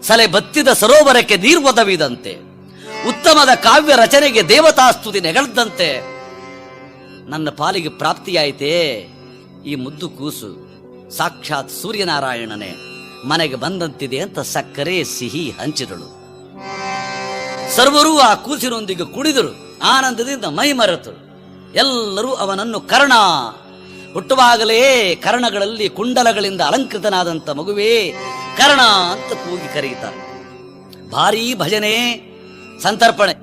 ಸಲೆ ಬತ್ತಿದ ಸರೋವರಕ್ಕೆ ನೀರ್ವದವಿದಂತೆ, ಉತ್ತಮದ ಕಾವ್ಯ ರಚನೆಗೆ ದೇವತಾಸ್ತುತಿ ನೆಗಳ್ದಂತೆ ನನ್ನ ಪಾಲಿಗೆ ಪ್ರಾಪ್ತಿಯಾಯಿತೇ. ಈ ಮುದ್ದು ಕೂಸು ಸಾಕ್ಷಾತ್ ಸೂರ್ಯನಾರಾಯಣನೇ ಮನೆಗೆ ಬಂದಂತಿದೆ ಅಂತ ಸಕ್ಕರೆ ಸಿಹಿ ಹಂಚಿದಳು. ಸರ್ವರೂ ಆ ಕೂಸಿನೊಂದಿಗೆ ಕುಡಿದರು. ಆನಂದದಿಂದ ಮೈ ಮರೆತರು. ಎಲ್ಲರೂ ಅವನನ್ನು ಕರ್ಣ, ಹುಟ್ಟುವಾಗಲೇ ಕರ್ಣಗಳಲ್ಲಿ ಕುಂಡಲಗಳಿಂದ ಅಲಂಕೃತನಾದಂಥ ಮಗುವೇ ಕರ್ಣ ಅಂತ ಕೂಗಿ ಕರೆಯುತ್ತಾರೆ. ಭಾರೀ ಭಜನೆ, ಸಂತರ್ಪಣೆ.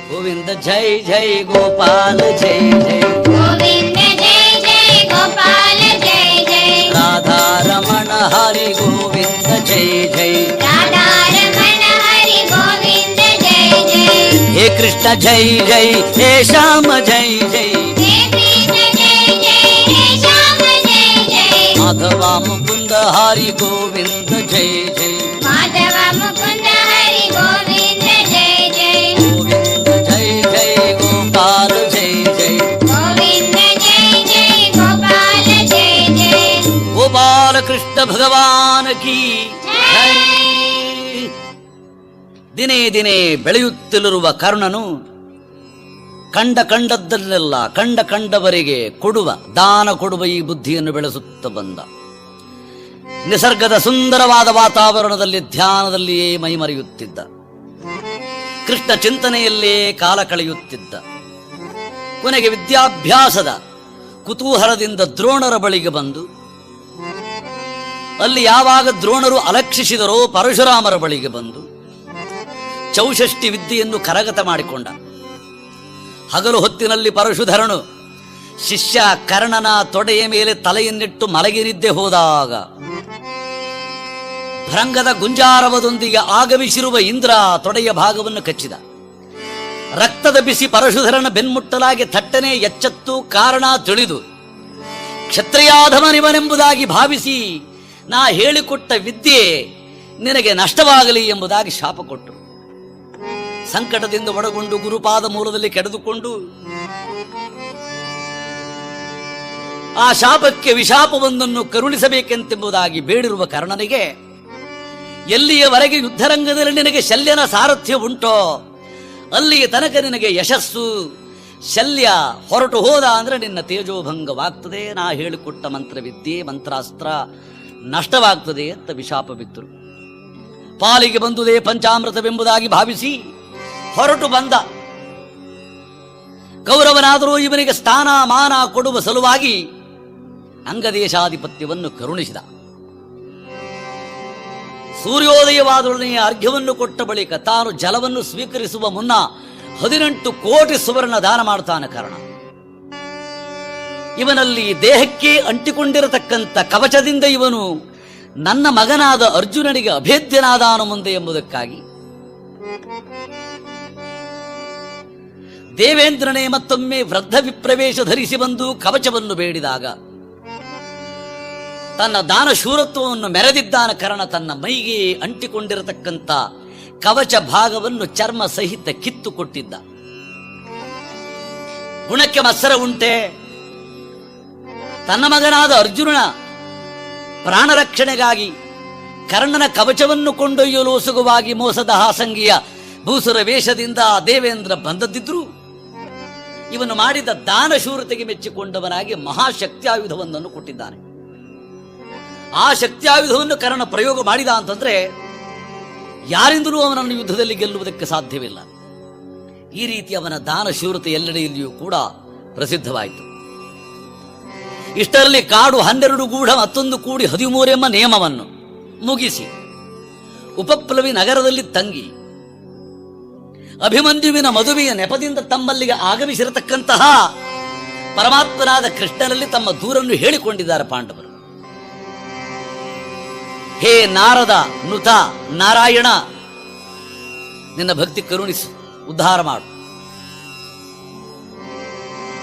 ಗೋವಿಂದ ಜೈ ಜೈ ಗೋಪಾಲ ಜೈ ಜೈ, ಗೋವಿಂದ ಜೈ ಜೈ ಗೋಪಾಲ ಜೈ ಜೈ, ರಾಧಾರಮಣ ಹರಿ ಗೋವಿಂದ ಜೈ ಜೈ, ರಾಧಾರಮಣ ಹರಿ ಗೋವಿಂದ ಜೈ ಜೈ, ಹೇ ಕೃಷ್ಣ ಜೈ ಜೈ, ಹೇ ಶ್ಯಾಮ ಜೈ ಜೈ, ಹೇ ಕೃಷ್ಣ ಜೈ ಜೈ, ಹೇ ಶ್ಯಾಮ ಜೈ ಜೈ, ಮಾಧವ ಮುಕುಂದ ಹರಿ ಗೋವಿಂದ ಜೈ ಜೈ, ಮಾಧವ ಮುಕುಂದ ಹರಿ ಗೋವಿಂದ ಜೈ ಜೈ, ಗೋವಿಂದ ಜೈ ಜೈ ಗೋಪಾಲ ಜೈ ಜೈ, ಗೋವಿಂದ ಜೈ ಜೈ ಗೋಪಾಲ ಜೈ ಜೈ, ಗೋಪಾಲ ಕೃಷ್ಣ ಭಗವಾನ ಕಿ ಜೈ. ದಿನೇ ದಿನೇ ಬೆಳೆಯುತ್ತಲಿರುವ ಕರ್ಣನು ಕಂಡದ್ದನ್ನೆಲ್ಲ ಕಂಡವರಿಗೆ ದಾನ ಕೊಡುವ ಈ ಬುದ್ಧಿಯನ್ನು ಬೆಳೆಸುತ್ತ ಬಂದ. ನಿಸರ್ಗದ ಸುಂದರವಾದ ವಾತಾವರಣದಲ್ಲಿ ಧ್ಯಾನದಲ್ಲಿಯೇ ಮೈಮರೆಯುತ್ತಿದ್ದ. ಕೃಷ್ಣ ಚಿಂತನೆಯಲ್ಲೇ ಕಾಲ ಕಳೆಯುತ್ತಿದ್ದ. ಕೊನೆಗೆ ವಿದ್ಯಾಭ್ಯಾಸದ ಕುತೂಹಲದಿಂದ ದ್ರೋಣರ ಬಳಿಗೆ ಬಂದು, ಅಲ್ಲಿ ಯಾವಾಗ ದ್ರೋಣರು ಅಲಕ್ಷಿಸಿದರೋ ಪರಶುರಾಮರ ಬಳಿಗೆ ಬಂದು ಚೌಷಷ್ಟಿ ವಿದ್ಯೆಯನ್ನು ಕರಗತ ಮಾಡಿಕೊಂಡ. ಹಗಲು ಹೊತ್ತಿನಲ್ಲಿ ಪರಶುಧರನು ಶಿಷ್ಯ ಕರ್ಣನ ತೊಡೆಯ ಮೇಲೆ ತಲೆಯನ್ನಿಟ್ಟು ಮಲಗಿ ನಿದ್ದೆ ಹೋದಾಗ ಭೃಂಗದ ಗುಂಜಾರವದೊಂದಿಗೆ ಆಗಮಿಸಿರುವ ಇಂದ್ರ ತೊಡೆಯ ಭಾಗವನ್ನು ಕಚ್ಚಿದ. ರಕ್ತದ ಬಿಸಿ ಪರಶುಧರನ ಬೆನ್ಮುಟ್ಟಲಾಗಿ ಥಟ್ಟನೆ ಎಚ್ಚತ್ತು ಕಾರಣ ತಿಳಿದು ಕ್ಷತ್ರಿಯಾಧಮನಿವನೆಂಬುದಾಗಿ ಭಾವಿಸಿ, ನಾ ಹೇಳಿಕೊಟ್ಟ ವಿದ್ಯೆ ನಿನಗೆ ನಷ್ಟವಾಗಲಿ ಎಂಬುದಾಗಿ ಶಾಪ ಕೊಟ್ಟರು. ಸಂಕಟದಿಂದ ಒಳಗೊಂಡು ಗುರುಪಾದ ಮೂಲದಲ್ಲಿ ಕೆಡೆದುಕೊಂಡು ಆ ಶಾಪಕ್ಕೆ ವಿಶಾಪವೊಂದನ್ನು ಕರುಣಿಸಬೇಕೆಂತೆಂಬುದಾಗಿ ಬೇಡಿರುವ ಕರ್ಣನಿಗೆ, ಎಲ್ಲಿಯವರೆಗೆ ಯುದ್ಧರಂಗದಲ್ಲಿ ನಿನಗೆ ಶಲ್ಯನ ಸಾರಥ್ಯ ಉಂಟೋ ಅಲ್ಲಿಯ ತನಕ ನಿನಗೆ ಯಶಸ್ಸು. ಶಲ್ಯ ಹೊರಟು ಹೋದ ಅಂದ್ರೆ ನಿನ್ನ ತೇಜೋಭಂಗವಾಗ್ತದೆ, ನಾ ಹೇಳಿಕೊಟ್ಟ ಮಂತ್ರವಿದ್ಯೆ ಮಂತ್ರಾಸ್ತ್ರ ನಷ್ಟವಾಗ್ತದೆ ಅಂತ ವಿಶಾಪ ಬಿತ್ತರು. ಪಾಲಿಗೆ ಬಂದುದೇ ಪಂಚಾಮೃತವೆಂಬುದಾಗಿ ಭಾವಿಸಿ ಹೊರಟು ಬಂದ. ಕೌರವನಾದರೂ ಇವನಿಗೆ ಸ್ಥಾನ ಮಾನ ಕೊಡುವ ಸಲುವಾಗಿ ಅಂಗದೇಶಾಧಿಪತ್ಯವನ್ನು ಕರುಣಿಸಿದ. ಸೂರ್ಯೋದಯವಾದೊಡನೆಯ ಅರ್ಘ್ಯವನ್ನು ಕೊಟ್ಟ ಬಳಿಕ ತಾನು ಜಲವನ್ನು ಸ್ವೀಕರಿಸುವ ಮುನ್ನ 18 ಕೋಟಿ ಸುವರ್ಣ ದಾನ ಮಾಡ್ತಾನೆ ಕರ್ಣ. ಇವನಲ್ಲಿ ದೇಹಕ್ಕೆ ಅಂಟಿಕೊಂಡಿರತಕ್ಕಂಥ ಕವಚದಿಂದ ಇವನು ನನ್ನ ಮಗನಾದ ಅರ್ಜುನನಿಗೆ ಅಭೇದ್ಯನಾದಾನು ಮುಂದೆ ಎಂಬುದಕ್ಕಾಗಿ ದೇವೇಂದ್ರನೇ ಮತ್ತೊಮ್ಮೆ ವೃದ್ಧ ವಿಪ್ರವೇಶ ಧರಿಸಿ ಬಂದು ಕವಚವನ್ನು ಬೇಡಿದಾಗ ತನ್ನ ದಾನಶೂರತ್ವವನ್ನು ಮೆರೆದಿದ್ದಾನ ಕರ್ಣ. ತನ್ನ ಮೈಗೆ ಅಂಟಿಕೊಂಡಿರತಕ್ಕಂಥ ಕವಚ ಭಾಗವನ್ನು ಚರ್ಮ ಸಹಿತ ಕಿತ್ತು ಕೊಟ್ಟಿದ್ದ. ಗುಣಕ್ಕೆ ಮತ್ಸರ ಉಂಟೆ? ತನ್ನ ಮಗನಾದ ಅರ್ಜುನನ ಪ್ರಾಣರಕ್ಷಣೆಗಾಗಿ ಕರ್ಣನ ಕವಚವನ್ನು ಕೊಂಡೊಯ್ಯಲು ಸುಗುವಾಗಿ ಮೋಸದ ಹಾಸಂಗಿಯ ಭೂಸುರ ವೇಷದಿಂದ ದೇವೇಂದ್ರ ಬಂದದ್ದಿದ್ರು ಇವನು ಮಾಡಿದ ದಾನಶೂರತೆಗೆ ಮೆಚ್ಚಿಕೊಂಡವನಾಗಿ ಮಹಾಶಕ್ತ್ಯಾಯುಧವೊಂದನ್ನು ಕೊಟ್ಟಿದ್ದಾನೆ. ಆ ಶಕ್ತ್ಯಾಯುಧವನ್ನು ಕರ್ಣ ಪ್ರಯೋಗ ಮಾಡಿದ ಅಂತಂದ್ರೆ ಯಾರಿಂದಲೂ ಅವನನ್ನು ಯುದ್ಧದಲ್ಲಿ ಗೆಲ್ಲುವುದಕ್ಕೆ ಸಾಧ್ಯವಿಲ್ಲ. ಈ ರೀತಿ ಅವನ ದಾನಶೂರತೆ ಎಲ್ಲೆಡೆಯಲ್ಲಿಯೂ ಕೂಡ ಪ್ರಸಿದ್ಧವಾಯಿತು. ಇಷ್ಟರಲ್ಲಿ ಕಾಡು 12 ಗೂಢ ಮತ್ತೊಂದು ಕೂಡಿ 13 ಎಂಬ ನಿಯಮವನ್ನು ಮುಗಿಸಿ ಉಪಪ್ಲವಿ ನಗರದಲ್ಲಿ ತಂಗಿ ಅಭಿಮನ್ಯುವಿನ ಮದುವೆಯ ನೆಪದಿಂದ ತಮ್ಮಲ್ಲಿಗೆ ಆಗಮಿಸಿರತಕ್ಕಂತಹ ಪರಮಾತ್ಮನಾದ ಕೃಷ್ಣನಲ್ಲಿ ತಮ್ಮ ದೂರನ್ನು ಹೇಳಿಕೊಂಡಿದ್ದಾರೆ ಪಾಂಡವರು. ಹೇ ನಾರದ ನುತ ನಾರಾಯಣ, ನಿನ್ನ ಭಕ್ತಿ ಕರುಣಿಸು, ಉದ್ಧಾರ ಮಾಡು.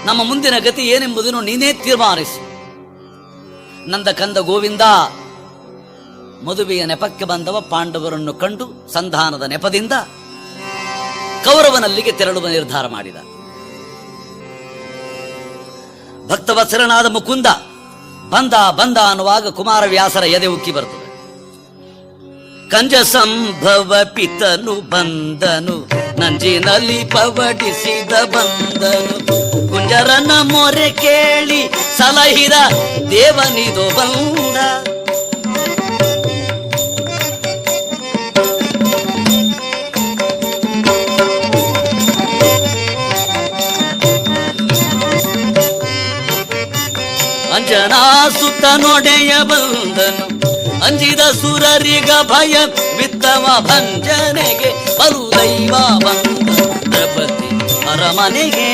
ನಮ್ಮ ಮುಂದಿನ ಗತಿ ಏನೆಂಬುದನ್ನು ನೀನೇ ತೀರ್ಮಾನಿಸು. ನಂದ ಕಂದ ಗೋವಿಂದ ಮದುವೆಯ ನೆಪಕ್ಕೆ ಬಂದವ ಪಾಂಡವರನ್ನು ಕಂಡು ಸಂಧಾನದ ನೆಪದಿಂದ ಕೌರವನಲ್ಲಿಗೆ ತೆರಳುವ ನಿರ್ಧಾರ ಮಾಡಿದ. ಭಕ್ತವತ್ಸರನಾದ ಮುಕುಂದ ಬಂದ ಬಂದ ಅನ್ನುವಾಗ ಕುಮಾರವ್ಯಾಸರ ಎದೆ ಉಕ್ಕಿ ಬರ್ತದೆ. ಕಂಜ ಸಂಭವ ಪಿತನು ಬಂದನು, ನಂಜಿನಲ್ಲಿ ಪವಡಿಸಿದ ಬಂದನು, ಕುಂಜರನ ಮೊರೆ ಕೇಳಿ ಸಲಹಿದ ದೇವನಿದು ಬಂದ. ಅಂಜನಾ ಸುತ್ತ ನೊಡೆಯ ಬಂದನು, ಅಂಜಿದ ಸುರರಿಗ ಭಯ ಬಿದ್ದವ ಭಂಜನೆಗೆ, ಬಲು ದೈವ ಬಂದ ದ್ರೌಪದಿ ಅರಮನೆಗೆ.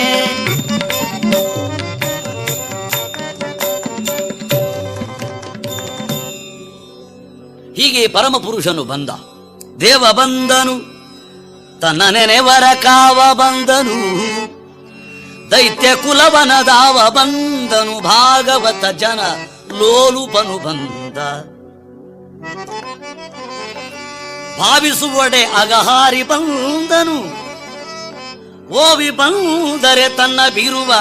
ಹೀಗೆ ಪರಮಪುರುಷನು ಬಂದ, ದೇವ ಬಂದನು, ತನ್ನ ನೆನೆವರ ಕಾವ ಬಂದನು, ದೈತ್ಯ ಕುಲವನದಾವ ಬಂದನು, ಭಾಗವತ ಜನ ಲೋಲುಪನು ಬಂದ. ಭಾವಿಸುವಡೆ ಅಗಹಾರಿ ಬಂದನು, ಓವಿ ಬಂದರೆ ತನ್ನ ಬೀರುವ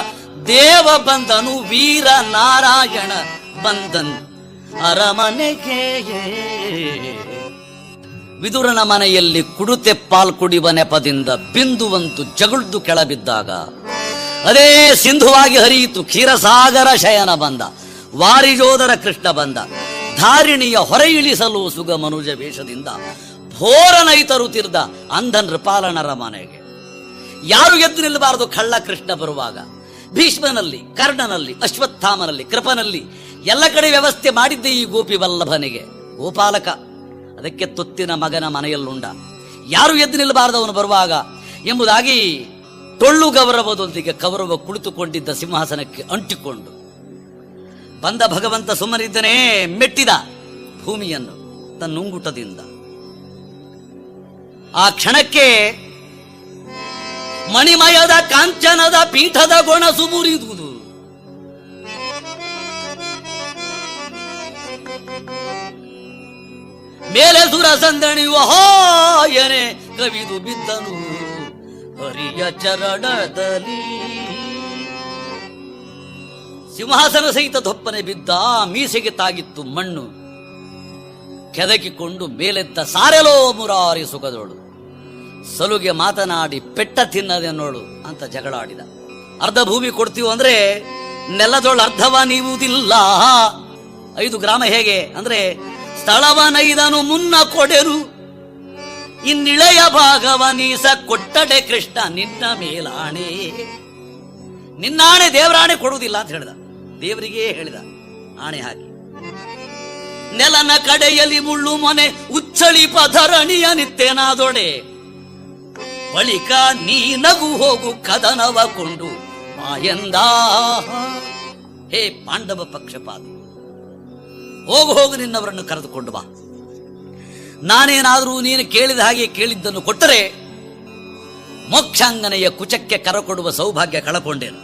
ದೇವ ಬಂದನು, ವೀರ ನಾರಾಯಣ ಬಂದನು ಅರಮನೆಗೆ. ವಿದುರನ ಮನೆಯಲ್ಲಿ ಕುಡುತೆ ಪಾಲ್ ಕುಡಿಯುವ ನೆಪದಿಂದ ಬಿಂದುವಂತು ಜಗುಳ್ದು ಕೆಳಬಿದ್ದಾಗ ಅದೇ ಸಿಂಧುವಾಗಿ ಹರಿಯಿತು ಕ್ಷೀರಸಾಗರ ಶಯನ ಬಂದ, ವಾರಿಜೋದರ ಕೃಷ್ಣ ಬಂದ, ಧಾರಿಣಿಯ ಹೊರೆ ಇಳಿಸಲು ಸುಗ ಮನುಜ ವೇಷದಿಂದ ಭೋರನೈತರು ತಿರ್ದ ಅಂಧ ನೃಪಾಲನರ ಮನೆಗೆ. ಯಾರು ಎದ್ದು ನಿಲ್ಲಬಾರದು ಕಳ್ಳ ಕೃಷ್ಣ ಬರುವಾಗ. ಭೀಷ್ಮನಲ್ಲಿ, ಕರ್ಣನಲ್ಲಿ, ಅಶ್ವತ್ಥಾಮನಲ್ಲಿ, ಕೃಪನಲ್ಲಿ ಎಲ್ಲ ಕಡೆ ವ್ಯವಸ್ಥೆ ಮಾಡಿದ್ದೆ ಈ ಗೋಪಿ ವಲ್ಲಭನಿಗೆ. ಗೋಪಾಲಕ, ಅದಕ್ಕೆ ತೊತ್ತಿನ ಮಗನ ಮನೆಯಲ್ಲುಂಡ. ಯಾರು ಎದ್ದು ನಿಲ್ಲಬಾರದು ಅವನು ಬರುವಾಗ ಎಂಬುದಾಗಿ ಟೊಳ್ಳು ಗೌರವದೊಂದಿಗೆ ಕೌರವ ಕುಳಿತುಕೊಂಡಿದ್ದ ಸಿಂಹಾಸನಕ್ಕೆ ಅಂಟಿಕೊಂಡು ಬಂದ ಭಗವಂತ ಸುಮ್ಮನಿದ್ದನೇ ಮೆಟ್ಟಿದ ಭೂಮಿಯನ್ನು ತನ್ನುಂಗುಟದಿಂದ. ಆ ಕ್ಷಣಕ್ಕೆ ಮಣಿಮಯದ ಕಾಂಚನದ ಪೀಠದ ಗೊಣಸು ಮುರಿದುದು. ಮೇಲೆ ಸುರ ಸಂದಣಿಯು ಹಾಯನೆ ಕವಿದು ಬಿದ್ದನು ಹರಿಯ ಚರಣದಲ್ಲಿ. ಸಿಂಹಾಸನ ಸಹಿತ ದೊಪ್ಪನೆ ಬಿದ್ದ, ಮೀಸೆಗೆ ತಾಗಿತ್ತು ಮಣ್ಣು. ಕೆದಕಿಕೊಂಡು ಮೇಲೆದ್ದ ಸಾರೆಲೋ ಮುರಾರಿ ಸುಖದೋಳು, ಸಲುಗೆ ಮಾತನಾಡಿ ಪೆಟ್ಟ ತಿನ್ನದೆ ನೋಡು ಅಂತ ಜಗಳಾಡಿದ. ಅರ್ಧ ಭೂಮಿ ಕೊಡ್ತೀವಿ ಅಂದ್ರೆ ನೆಲದೊಳ ಅರ್ಧವ ನೀವುದಿಲ್ಲ. 5 ಗ್ರಾಮ ಹೇಗೆ ಅಂದ್ರೆ ಸ್ಥಳವನೈದನು ಮುನ್ನ ಕೊಡೆರು, ಇನ್ನಿಳೆಯ ಭಾಗವ ನೀಸ ಕೊಟ್ಟಡೆ ಕೃಷ್ಣ ನಿನ್ನ ಮೇಲಾಣೆ. ನಿನ್ನಾಣೆ ದೇವರಾಣೆ ಕೊಡುವುದಿಲ್ಲ ಅಂತ ಹೇಳಿದ. ದೇವರಿಗೆ ಹೇಳಿದ ಆಣೆ ಹಾಕಿ. ನೆಲನ ಕಡೆಯಲ್ಲಿ ಮುಳ್ಳು ಮೊನೆ ಉಚ್ಚಳಿ ಪಧರಣಿಯ ನಿತ್ಯನಾದೊಡೆ, ಬಳಿಕ ನೀ ನಗು ಹೋಗು ಕದನವ ಕೊಂಡು ಮಾಯಂದ. ಹೇ ಪಾಂಡವ ಪಕ್ಷಪಾತಿ, ಹೋಗು ನಿನ್ನವರನ್ನು ಕರೆದುಕೊಂಡು ಬಾ. ನಾನೇನಾದರೂ ನೀನು ಕೇಳಿದ ಹಾಗೆ ಕೇಳಿದ್ದನ್ನು ಕೊಟ್ಟರೆ ಮೋಕ್ಷಾಂಗನೆಯ ಕುಚಕ್ಕೆ ಕರಕೊಡುವ ಸೌಭಾಗ್ಯ ಕಳಕೊಂಡೇನು.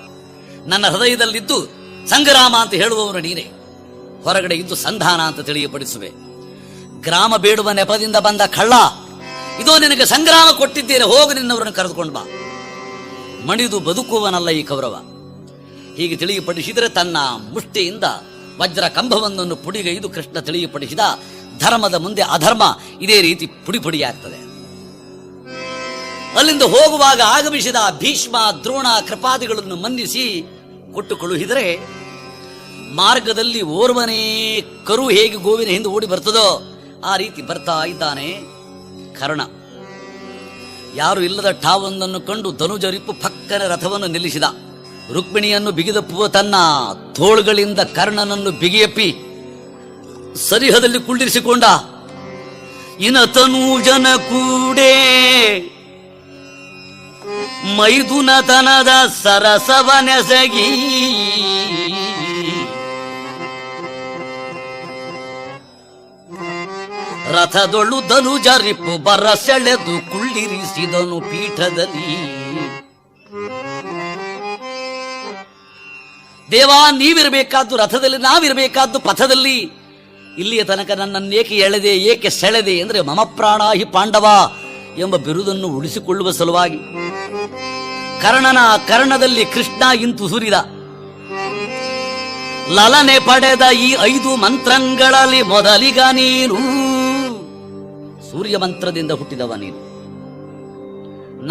ನನ್ನ ಹೃದಯದಲ್ಲಿದ್ದು ಸಂಗ್ರಾಮ ಅಂತ ಹೇಳುವವರು ನೀನೇ, ಹೊರಗಡೆ ಇದ್ದು ಸಂಧಾನ ಅಂತ ತಿಳಿಯಪಡಿಸುವೆ. ಗ್ರಾಮ ಬೇಡುವ ನೆಪದಿಂದ ಬಂದ ಕಳ್ಳ, ಇದೋ ನಿನಗೆ ಸಂಗ್ರಾಮ ಕೊಟ್ಟಿದ್ದೇನೆ, ಹೋಗು ನಿನ್ನವರನ್ನು ಕರೆದುಕೊಂಡು ಬಾ. ಮಣಿದು ಬದುಕುವನಲ್ಲ ಈ ಕೌರವ. ಹೀಗೆ ತಿಳಿಯಪಡಿಸಿದರೆ ತನ್ನ ಮುಷ್ಟಿಯಿಂದ ವಜ್ರ ಕಂಬವೊಂದನ್ನು ಪುಡಿಗೈದು ಕೃಷ್ಣ ತಿಳಿಯಪಡಿಸಿದ. ಧರ್ಮದ ಮುಂದೆ ಅಧರ್ಮ ಇದೇ ರೀತಿ ಪುಡಿ ಪುಡಿಯಾಗ್ತದೆ. ಅಲ್ಲಿಂದ ಹೋಗುವಾಗ ಆಗಮಿಸಿದ ಭೀಷ್ಮ ದ್ರೋಣ ಕೃಪಾದಿಗಳನ್ನು ಮನ್ನಿಸಿ ಕೊಟ್ಟು ಕಳುಹಿದರೆ ಮಾರ್ಗದಲ್ಲಿ ಓರ್ವನೇ ಕರು ಹೇಗೆ ಗೋವಿನ ಹಿಂದೆ ಓಡಿ ಬರ್ತದೋ ಆ ರೀತಿ ಬರ್ತಾ ಇದ್ದಾನೆ ಕರ್ಣ. ಯಾರು ಇಲ್ಲದ ಠಾವೊಂದನ್ನು ಕಂಡು ಧನುಜರಿಪ್ಪು ಪಕ್ಕನೆ ರಥವನ್ನು ನಿಲ್ಲಿಸಿದ. ರುಕ್ಮಿಣಿಯನ್ನು ಬಿಗಿದಪ್ಪುವ ತನ್ನ ತೋಳುಗಳಿಂದ ಕರ್ಣನನ್ನು ಬಿಗಿಯಪ್ಪಿ ಸರಿಹದಲ್ಲಿ ಕುಳ್ಳಿರಿಸಿಕೊಂಡ. ಇನತನೂಜನ ಕೂಡೇ ಮೈದುನತನದ ಸರಸವನೆಸಗಿ ರಥದೊಳು ಧನುಜರಿಪ್ಪು ಬರಸೆಳೆದು ಕುಳ್ಳಿರಿಸಿದನು ಪೀಠದಲ್ಲಿ. ದೇವ, ನೀವಿರಬೇಕಾದ್ದು ರಥದಲ್ಲಿ, ನಾವಿರಬೇಕಾದ್ದು ಪಥದಲ್ಲಿ. ಇಲ್ಲಿಯ ತನಕ ನನ್ನನ್ನೇಕೆ ಎಳೆದೆ, ಏಕೆ ಸೆಳೆದೆ ಅಂದರೆ ಮಮ ಪ್ರಾಣಾಹಿ ಪಾಂಡವ ಎಂಬ ಬಿರುದನ್ನು ಉಳಿಸಿಕೊಳ್ಳುವ ಸಲುವಾಗಿ. ಕರ್ಣನ ಕರ್ಣದಲ್ಲಿ ಕೃಷ್ಣ ಇಂತು ಸುರಿದ. ಲಲನೆ ಪಡೆದ ಈ 5 ಮಂತ್ರಗಳಲ್ಲಿ ಮೊದಲಿಗ ನೀನು. ಸೂರ್ಯ ಮಂತ್ರದಿಂದ ಹುಟ್ಟಿದವ ನೀನು.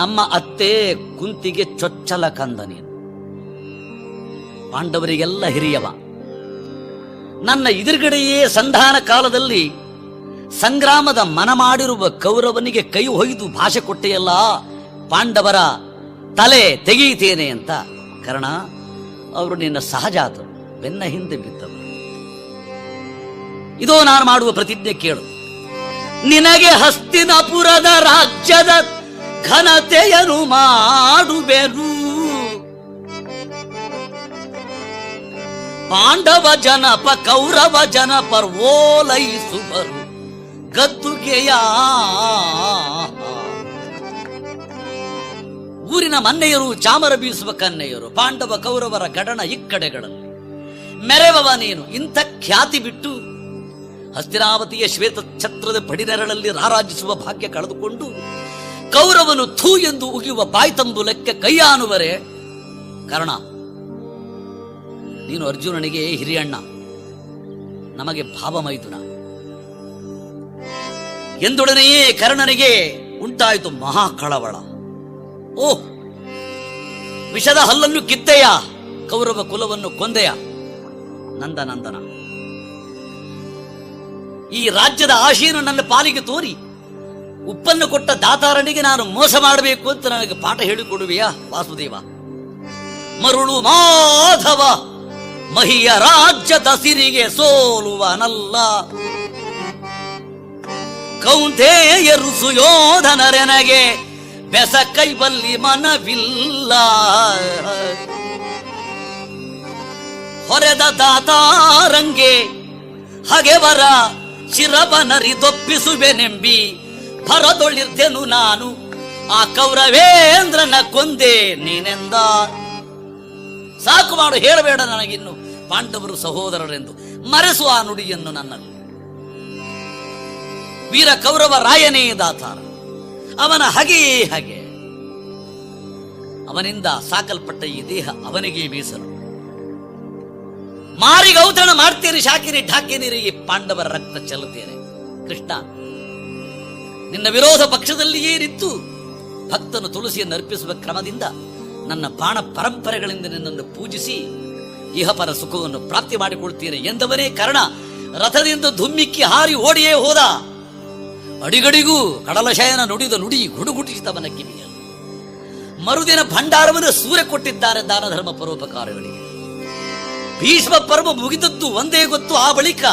ನಮ್ಮ ಅತ್ತೆ ಕುಂತಿಗೆ ಚೊಚ್ಚಲ ಕಂದ ನೀನು. ಪಾಂಡವರಿಗೆಲ್ಲ ಹಿರಿಯವ. ನನ್ನ ಎದುರುಗಡೆಯೇ ಸಂಧಾನ ಕಾಲದಲ್ಲಿ ಸಂಗ್ರಾಮದ ಮನ ಮಾಡಿರುವ ಕೌರವನಿಗೆ ಕೈ ಹೊಯ್ದು ಭಾಷೆ ಕೊಟ್ಟೆಯಲ್ಲ, ಪಾಂಡವರ ತಲೆ ತೆಗೆಯುತ್ತೇನೆ ಅಂತ. ಕರ್ಣ, ಅವರು ನಿನ್ನ ಸಹಜಾತರು, ಬೆನ್ನ ಹಿಂದೆ ಬಿದ್ದವರು. ಇದೋ ನಾನು ಮಾಡುವ ಪ್ರತಿಜ್ಞೆ ಕೇಳು. ನಿನಗೆ ಹಸ್ತಿನಪುರದ ರಾಜ್ಯದ ಘನತೆಯನ್ನು ಮಾಡುವೆನು. ಪಾಂಡವ ಜನಪ ಕೌರವ ಜನಪರ್ ಓಲೈಸುವರು ಗದ್ದುಗೆಯ. ಊರಿನ ಮನ್ನೆಯರು ಚಾಮರ ಬೀಸುವ ಕನ್ನೆಯರು, ಪಾಂಡವ ಕೌರವರ ಗಡಣ ಇಕ್ಕಡೆಗಳಲ್ಲಿ ಮೆರೆವವ ನೀನು. ಇಂಥ ಖ್ಯಾತಿ ಬಿಟ್ಟು ಹಸ್ತಿನಾವತಿಯ ಶ್ವೇತ ಛತ್ರದ ಪಡಿನೆರಳಲ್ಲಿ ರಾರಾಜಿಸುವ ಭಾಗ್ಯ ಕಳೆದುಕೊಂಡು ಕೌರವನು ಥೂ ಎಂದು ಉಗಿಯುವ ಬಾಯ್ತಂಬುಲಕ್ಕೆ ಕೈಯಾನುವರೆ. ಕರ್ಣ, ನೀನು ಅರ್ಜುನನಿಗೆ ಹಿರಿಯಣ್ಣ, ನಮಗೆ ಭಾವಮೈದುನ ಎಂದೊಡನೆಯೇ ಕರ್ಣನಿಗೆ ಉಂಟಾಯಿತು ಮಹಾಕಳವಳ. ಓಹ್, ವಿಷದ ಹಲ್ಲನ್ನು ಕಿತ್ತೆಯ, ಕೌರವ ಕುಲವನ್ನು ಕೊಂದೆಯ. ನಂದನಂದನ, ಈ ರಾಜ್ಯದ ಆಶೆಯನ್ನು ನನ್ನ ಪಾಲಿಗೆ ತೋರಿ ಉಪ್ಪನ್ನು ಕೊಟ್ಟ ದಾತಾರನಿಗೆ ನಾನು ಮೋಸ ಮಾಡಬೇಕು ಅಂತ ನನಗೆ ಪಾಠ ಹೇಳಿಕೊಡುವೆಯಾ ವಾಸುದೇವ? ಮರುಳು ಮಾಧವ ಮಹಿಯ ರಾಜ್ಯದ ಸಿರಿಗೆ ಸೋಲುವನಲ್ಲ. ಕೌಂತೆಯರು ಸುಯೋಧನರೆನಗೆ ಬೆಸ ಕೈಬಲ್ಲಿ ಮನವಿಲ್ಲ. ಹೊರೆದ ದಾತಾರಂಗೆ ಹಗೆವರ ಶಿರಬನರಿದೊಪ್ಪಿಸುವೆನೆಂಬಿ ಭರದೊಳಿರ್ದೆನು ನಾನು. ಆ ಕೌರವೇಂದ್ರನ ಕೊಂದೆ ನೀನೆಂದ. ಸಾಕು ಮಾಡು, ಹೇಳಬೇಡ ನನಗಿನ್ನು ಪಾಂಡವರು ಸಹೋದರರೆಂದು. ಮರೆಸು ಆ ನುಡಿಯನ್ನು ನನ್ನಲ್ಲಿ. ವೀರ ಕೌರವ ರಾಯನೇ ದಾತಾರ, ಅವನ ಹಗೆಯೇ ಹಗೆ. ಅವನಿಂದ ಸಾಕಲ್ಪಟ್ಟ ಈ ದೇಹ ಅವನಿಗೆ ಮೀಸಲು. ಮಾರಿಗೆ ಔತಣ ಮಾಡ್ತೀರಿ, ಶಾಕಿರಿ ಢಾಕಿನಿರಿಗೆ ಪಾಂಡವರ ರಕ್ತ ಚೆಲ್ಲುತ್ತೇನೆ. ಕೃಷ್ಣ, ನಿನ್ನ ವಿರೋಧ ಪಕ್ಷದಲ್ಲಿಯೇ ನಿಂತು ಭಕ್ತನು ತುಳಸಿಯನ್ನು ಅರ್ಪಿಸುವ ಕ್ರಮದಿಂದ ನನ್ನ ಬಾಣ ಪರಂಪರೆಗಳಿಂದ ನಿನ್ನನ್ನು ಪೂಜಿಸಿ ಇಹಪರ ಸುಖವನ್ನು ಪ್ರಾಪ್ತಿ ಮಾಡಿಕೊಳ್ತೀರಿ ಎಂದವನೇ ಕರ್ಣ ರಥದಿಂದ ಧುಮ್ಮಿಕ್ಕಿ ಹಾರಿ ಓಡಿಯೇ ಹೋದ. ಅಡಿಗಡಿಗೂ ಕಡಲಶಯನ ನುಡಿದ ನುಡಿ ಗುಡುಗುಟಿಸಿದವನ ಕಿವಿಯಲ್ಲಿ. ಮರುದಿನ ಭಂಡಾರವನ್ನು ಸೂರ್ಯ ಕೊಟ್ಟಿದ್ದಾರೆ ದಾನ ಧರ್ಮ ಪರೋಪಕಾರಗಳಿಗೆ. ಭೀಷ್ಮ ಪರ್ವ ಮುಗಿದದ್ದು ಒಂದೇ ಗೊತ್ತು. ಆ ಬಳಿಕ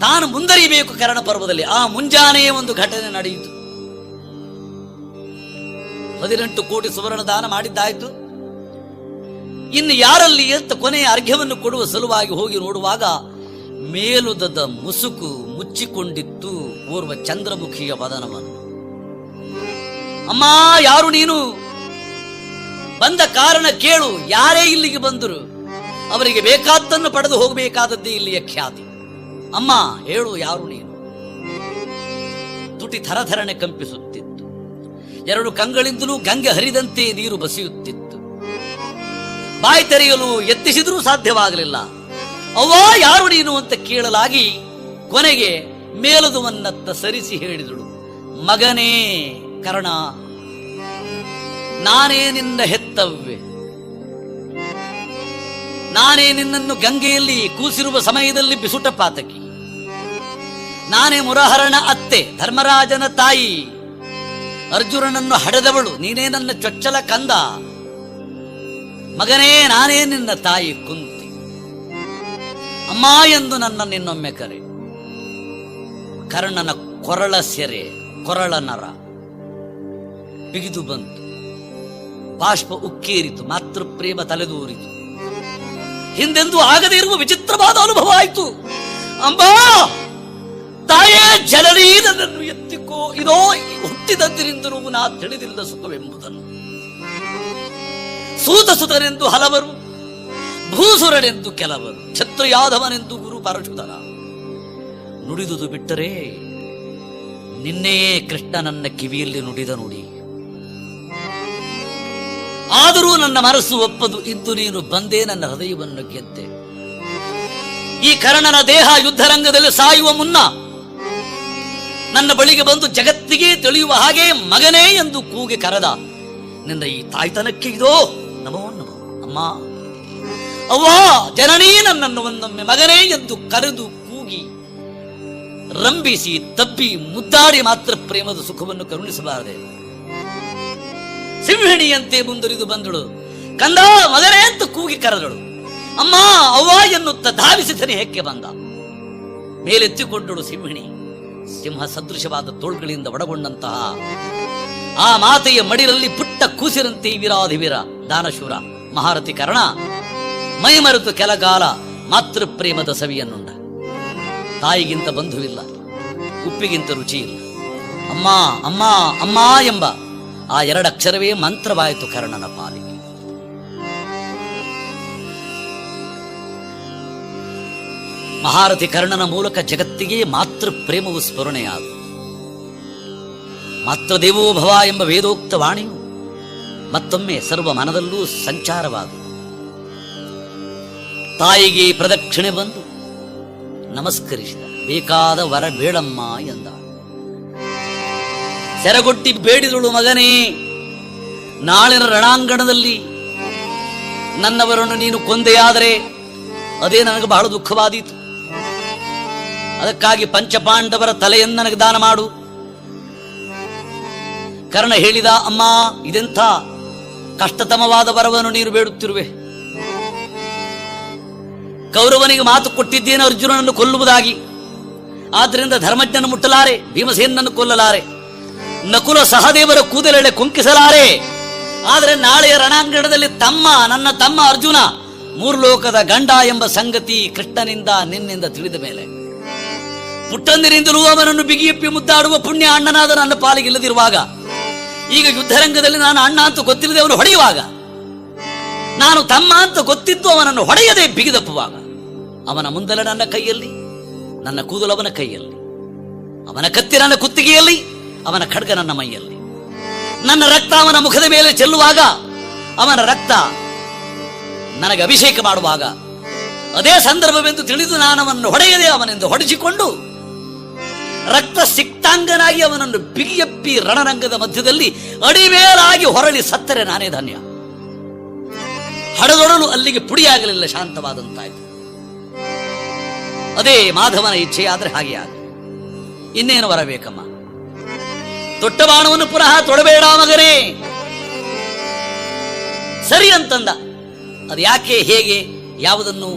ತಾನು ಮುಂದರಿಬೇಕು ಕರ್ಣ ಪರ್ವದಲ್ಲಿ. ಆ ಮುಂಜಾನೆಯೇ ಒಂದು ಘಟನೆ ನಡೆಯಿತು. 18 ಕೋಟಿ ಸುವರ್ಣ ದಾನ ಮಾಡಿದ್ದಾಯಿತು. ಇನ್ನು ಯಾರಲ್ಲಿ ಅಂತ ಕೊನೆಯ ಅರ್ಘ್ಯವನ್ನು ಕೊಡುವ ಸಲುವಾಗಿ ಹೋಗಿ ನೋಡುವಾಗ ಮೇಲುದದ ಮುಸುಕು ಮುಚ್ಚಿಕೊಂಡಿತ್ತು ಓರ್ವ ಚಂದ್ರಮುಖಿಯ ವದನವನ್ನು. ಅಮ್ಮ, ಯಾರು ನೀನು? ಬಂದ ಕಾರಣ ಕೇಳು. ಯಾರೇ ಇಲ್ಲಿಗೆ ಬಂದರು ಅವರಿಗೆ ಬೇಕಾದ್ದನ್ನು ಪಡೆದು ಹೋಗಬೇಕಾದದ್ದೇ ಇಲ್ಲಿಯ ಖ್ಯಾತಿ. ಅಮ್ಮ, ಹೇಳು, ಯಾರು ನೀನು? ತುಟಿ ಥರಥರಣೆ ಕಂಪಿಸುತ್ತಿತ್ತು. 2 ಕಂಗಳಿಂದಲೂ ಗಂಗೆ ಹರಿದಂತೆ ನೀರು ಬಸಿಯುತ್ತಿತ್ತು. ಬಾಯಿ ತೆರೆಯಲು ಯತ್ನಿಸಿದ್ರೂ ಸಾಧ್ಯವಾಗಲಿಲ್ಲ. ಅವ್ವ, ಯಾರು ನೀನು ಅಂತ ಕೇಳಲಾಗಿ ಕೊನೆಗೆ ಮೇಲುದುವನ್ನತ್ತ ಸರಿಸಿ ಹೇಳಿದಳು, ಮಗನೇ ಕರ್ಣ, ನಾನೇ ನಿನ್ನ ಹೆತ್ತವ್ವೆ, ನಾನೇ ನಿನ್ನನ್ನು ಗಂಗೆಯಲ್ಲಿ ಕೂಸಿರುವ ಸಮಯದಲ್ಲಿ ಬಿಸುಟ ಪಾತಕಿ, ನಾನೇ ಮುರಹರನ ಅತ್ತೆ, ಧರ್ಮರಾಜನ ತಾಯಿ, ಅರ್ಜುನನನ್ನು ಹಡೆದವಳು, ನೀನೇ ನನ್ನ ಚೊಚ್ಚಲ ಕಂದ. ಮಗನೇ, ನಾನೇ ನಿನ್ನ ತಾಯಿ ಕುಂತಿ. ಅಮ್ಮ ಎಂದು ನಿನ್ನೊಮ್ಮೆ ಕರೆ. ಕರ್ಣನ ಕೊರಳ ಸೆರೆ, ಕೊರಳ ನರ ಬಿಗಿದು ಬಂತು, ಬಾಷ್ಪ ಉಕ್ಕೇರಿತು, ಮಾತೃಪ್ರೇಮ ತಲೆದೂರಿತು. ಹಿಂದೆಂದೂ ಆಗದೇ ಇರುವ ವಿಚಿತ್ರವಾದ ಅನುಭವ ಆಯಿತು. ಅಂಬಾ, ತಾಯೇ ಜನನೀ, ನನ್ನನ್ನು ಎತ್ತಿಕೋ. ಇದೋ ಹುಟ್ಟಿದಂದಿನಿಂದಲೂ ನಾ ತಿಳಿದಿಲ್ಲ ಸುಖವೆಂಬುದನ್ನು. ಸೂತಸುತರೆಂದು ಹಲವರು, ಭೂಸುರನೆಂದು ಕೆಲವರು, ಛತ್ರಯಾದವನೆಂದು ಗುರು ಪರಶುಧರ. ನುಡಿದುದು ಬಿಟ್ಟರೆ ನಿನ್ನೆಯೇ ಕೃಷ್ಣ ನನ್ನ ಕಿವಿಯಲ್ಲಿ ನುಡಿದ ನುಡಿ. ಆದರೂ ನನ್ನ ಮನಸ್ಸು ಒಪ್ಪದು. ಇದ್ದು ನೀನು ಬಂದೇ ನನ್ನ ಹೃದಯವನ್ನು ಗೆದ್ದೆ. ಈ ಕರ್ಣನ ದೇಹ ಯುದ್ಧರಂಗದಲ್ಲಿ ಸಾಯುವ ಮುನ್ನ ನನ್ನ ಬಳಿಗೆ ಬಂದು ಜಗತ್ತಿಗೆ ತಿಳಿಯುವ ಹಾಗೆ ಮಗನೇ ಎಂದು ಕೂಗಿ ಕರೆದ ನಿನ್ನ ಈ ತಾಯ್ತನಕ್ಕೆ ಇದೋ ನಮೋ ನಮೋ. ಅಮ್ಮ, ಅವ್ವ, ಜನನೀ, ನನ್ನನ್ನು ಒಂದೊಮ್ಮೆ ಮಗನೇ ಎಂದು ಕರೆದು ಕೂಗಿ ರಂಭಿಸಿ ತಬ್ಬಿ ಮುದ್ದಾಡಿ ಮಾತ್ರ ಪ್ರೇಮದ ಸುಖವನ್ನು ಕರುಣಿಸಬಾರದೆ. ಸಿಂಹಿಣಿಯಂತೆ ಮುಂದುರಿದು ಬಂದಳು. ಕಂದ, ಮಗನೇ ಅಂತ ಕೂಗಿ ಕರೆದಳು. ಅಮ್ಮ, ಅವ್ವ ಎನ್ನುತ್ತ ಧಾವಿಸಿ ಹೆಕ್ಕೆ ಬಂದ. ಮೇಲೆತ್ತಿಕೊಂಡಳು ಸಿಂಹಿಣಿ. ಸಿಂಹ ಸದೃಶವಾದ ತೋಳ್ಗಳಿಂದ ಒಡಗೊಂಡಂತಹ ಆ ಮಾತೆಯ ಮಡಿಲಲ್ಲಿ ಪುಟ್ಟ ಕೂಸಿರಂತೆ ವೀರಾಧಿವೀರ ದಾನಶೂರ ಮಹಾರಥಿ ಕರ್ಣ ಮೈಮರೆತು ಕೆಲಕಾಲ ಮಾತೃಪ್ರೇಮದ ಸವಿಯನ್ನುಂಡ. ತಾಯಿಗಿಂತ ಬಂಧುವಿಲ್ಲ, ಉಪ್ಪಿಗಿಂತ ರುಚಿ ಇಲ್ಲ. ಅಮ್ಮ ಅಮ್ಮ ಅಮ್ಮ ಎಂಬ ಆ ಎರಡಕ್ಷರವೇ ಮಂತ್ರವಾಯಿತು ಕರ್ಣನ ಪಾಲಿಗೆ. ಮಹಾರಥಿ ಕರ್ಣನ ಮೂಲಕ ಜಗತ್ತಿಗೆ ಮಾತೃ ಪ್ರೇಮವು ಸ್ಮರಣೆಯಾದ. ಮಾತೃದೇವೋ ಭವ ಎಂಬ ವೇದೋಕ್ತ ವಾಣಿಯು ಮತ್ತೊಮ್ಮೆ ಸರ್ವ ಮನದಲ್ಲೂ ಸಂಚಾರವಾದ. ತಾಯಿಗೆ ಪ್ರದಕ್ಷಿಣೆ ಬಂದು ನಮಸ್ಕರಿಸಿದ. ಬೇಕಾದ ವರ ಬೇಡಮ್ಮ ಎಂದ. ಸೆರಗೊಟ್ಟಿ ಬೇಡಿದಳು, ಮಗನೇ, ನಾಳಿನ ರಣಾಂಗಣದಲ್ಲಿ ನನ್ನವರನ್ನು ನೀನು ಕೊಂದೆಯಾದರೆ ಅದೇ ನನಗೆ ಬಹಳ ದುಃಖವಾದೀತು. ಅದಕ್ಕಾಗಿ ಪಂಚಪಾಂಡವರ ತಲೆಯನ್ನು ನನಗೆ ದಾನ ಮಾಡು. ಕರ್ಣ ಹೇಳಿದ, ಅಮ್ಮ, ಇದೆಂಥ ಕಷ್ಟತಮವಾದ ವರವನ್ನು ನೀನು ಬೇಡುತ್ತಿರುವೆ. ಕೌರವನಿಗೆ ಮಾತು ಕೊಟ್ಟಿದ್ದೇನೆ ಅರ್ಜುನನನ್ನು ಕೊಲ್ಲುವುದಾಗಿ. ಆದ್ದರಿಂದ ಧರ್ಮಜ್ಞನ ಮುಟ್ಟಲಾರೆ, ಭೀಮಸೇನನ್ನು ಕೊಲ್ಲಲಾರೆ, ನಕುಲ ಸಹದೇವರ ಕೂದಲೆಳೆ ಕೊಂಕಿಸಲಾರೆ. ಆದರೆ ನಾಳೆಯ ರಣಾಂಗಣದಲ್ಲಿ ನನ್ನ ತಮ್ಮ ಅರ್ಜುನ ಮೂರು ಲೋಕದ ಗಂಡ ಎಂಬ ಸಂಗತಿ ಕೃಷ್ಣನಿಂದ ನಿನ್ನಿಂದ ತಿಳಿದ ಮೇಲೆ ಪುಟ್ಟಂದಿರಿಂದಲೂ ಅವನನ್ನು ಬಿಗಿಯಪ್ಪಿ ಮುದ್ದಾಡುವ ಪುಣ್ಯ ಅಣ್ಣನಾದ ನನ್ನ ಪಾಲಿಗೆ ಇಲ್ಲದಿರುವಾಗ, ಈಗ ಯುದ್ಧರಂಗದಲ್ಲಿ ನಾನು ಅಣ್ಣ ಅಂತ ಗೊತ್ತಿಲ್ಲದೆ ಅವನು ಹೊಡೆಯುವಾಗ, ನಾನು ತಮ್ಮ ಅಂತ ಗೊತ್ತಿದ್ದು ಅವನನ್ನು ಹೊಡೆಯದೆ ಬಿಗಿದಪ್ಪುವಾಗ, ಅವನ ಮುಂದಲೆ ನನ್ನ ಕೈಯಲ್ಲಿ, ನನ್ನ ಕೂದಲು ಅವನ ಕೈಯಲ್ಲಿ, ಅವನ ಕತ್ತಿ ನನ್ನ ಕುತ್ತಿಗೆಯಲ್ಲಿ, ಅವನ ಖಡ್ಗ ನನ್ನ ಮೈಯಲ್ಲಿ, ನನ್ನ ರಕ್ತ ಅವನ ಮುಖದ ಮೇಲೆ ಚೆಲ್ಲುವಾಗ, ಅವನ ರಕ್ತ ನನಗೆ ಅಭಿಷೇಕ ಮಾಡುವಾಗ, ಅದೇ ಸಂದರ್ಭವೆಂದು ತಿಳಿದು ನಾನು ಅವನನ್ನು ಹೊಡೆಯದೆ ಅವನೆಂದು ಹೊಡೆಸಿಕೊಂಡು ರಕ್ತ ಸಿಕ್ತಾಂಗನಾಗಿ ಅವನನ್ನು ಬಿಗಿಯಪ್ಪಿ ರಣರಂಗದ ಮಧ್ಯದಲ್ಲಿ ಅಡಿಮೇಲಾಗಿ ಹೊರಳಿ ಸತ್ತರೆ ನಾನೇ ಧನ್ಯ. ಹಡದೊಡಲು ಅಲ್ಲಿಗೆ ಪುಡಿಯಾಗಲಿಲ್ಲ, ಶಾಂತವಾದಂತಾಯ್ತು. ಅದೇ ಮಾಧವನ ಇಚ್ಛೆಯಾದ್ರೆ ಹಾಗೆ ಆಗ. ಇನ್ನೇನು ಬರಬೇಕಮ್ಮ? ತೊಟ್ಟ ಬಾಣವನ್ನು ಪುನಃ ತೊಡಬೇಡ ಮಗನೇ. ಸರಿ ಅಂತಂದ. ಅದು ಯಾಕೆ, ಹೇಗೆ, ಯಾವುದನ್ನು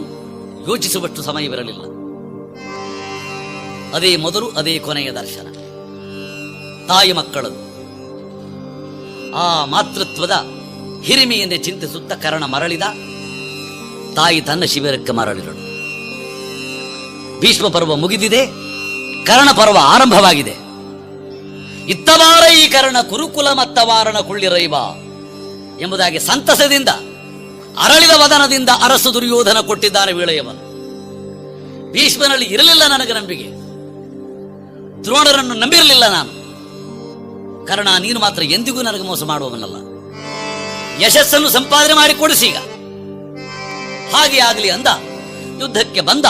ಯೋಚಿಸುವಷ್ಟು ಸಮಯವಿರಲಿಲ್ಲ. ಅದೇ ಮೊದಲು, ಅದೇ ಕೊನೆಯ ದರ್ಶನ. ತಾಯಿ ಮಕ್ಕಳದು. ಆ ಮಾತೃತ್ವದ ಹಿರಿಮೆಯನ್ನೇ ಚಿಂತಿಸುತ್ತ ಕರ್ಣ ಮರಳಿದ. ತಾಯಿ ತನ್ನ ಶಿಬಿರಕ್ಕೆ ಮರಳಿದಳು. ಭೀಷ್ಮ ಪರ್ವ ಮುಗಿದಿದೆ, ಕರ್ಣ ಪರ್ವ ಆರಂಭವಾಗಿದೆ. ಇತ್ತವಾರ ಈ ಕರ್ಣ ಕುರುಕುಲ ಮತ್ತವಾರಣ ಕುಳ್ಳಿರೈವ ಎಂಬುದಾಗಿ ಸಂತಸದಿಂದ ಅರಳಿದ ವದನದಿಂದ ಅರಸು ದುರ್ಯೋಧನ ಕೊಟ್ಟಿದ್ದಾನೆ ವೀಳೆಯವನ್ನು. ಭೀಷ್ಮನಲ್ಲಿ ಇರಲಿಲ್ಲ ನನಗೆ ನಂಬಿಕೆ, ದ್ರೋಣರನ್ನು ನಂಬಿರಲಿಲ್ಲ ನಾನು. ಕರ್ಣ, ನೀನು ಮಾತ್ರ ಎಂದಿಗೂ ನನಗೆ ಮೋಸ ಮಾಡುವವನಲ್ಲ. ಯಶಸ್ಸನ್ನು ಸಂಪಾದನೆ ಮಾಡಿ ಕೊಡಿಸೀಗ. ಹಾಗೆ ಆಗಲಿ ಅಂದ. ಯುದ್ಧಕ್ಕೆ ಬಂದ.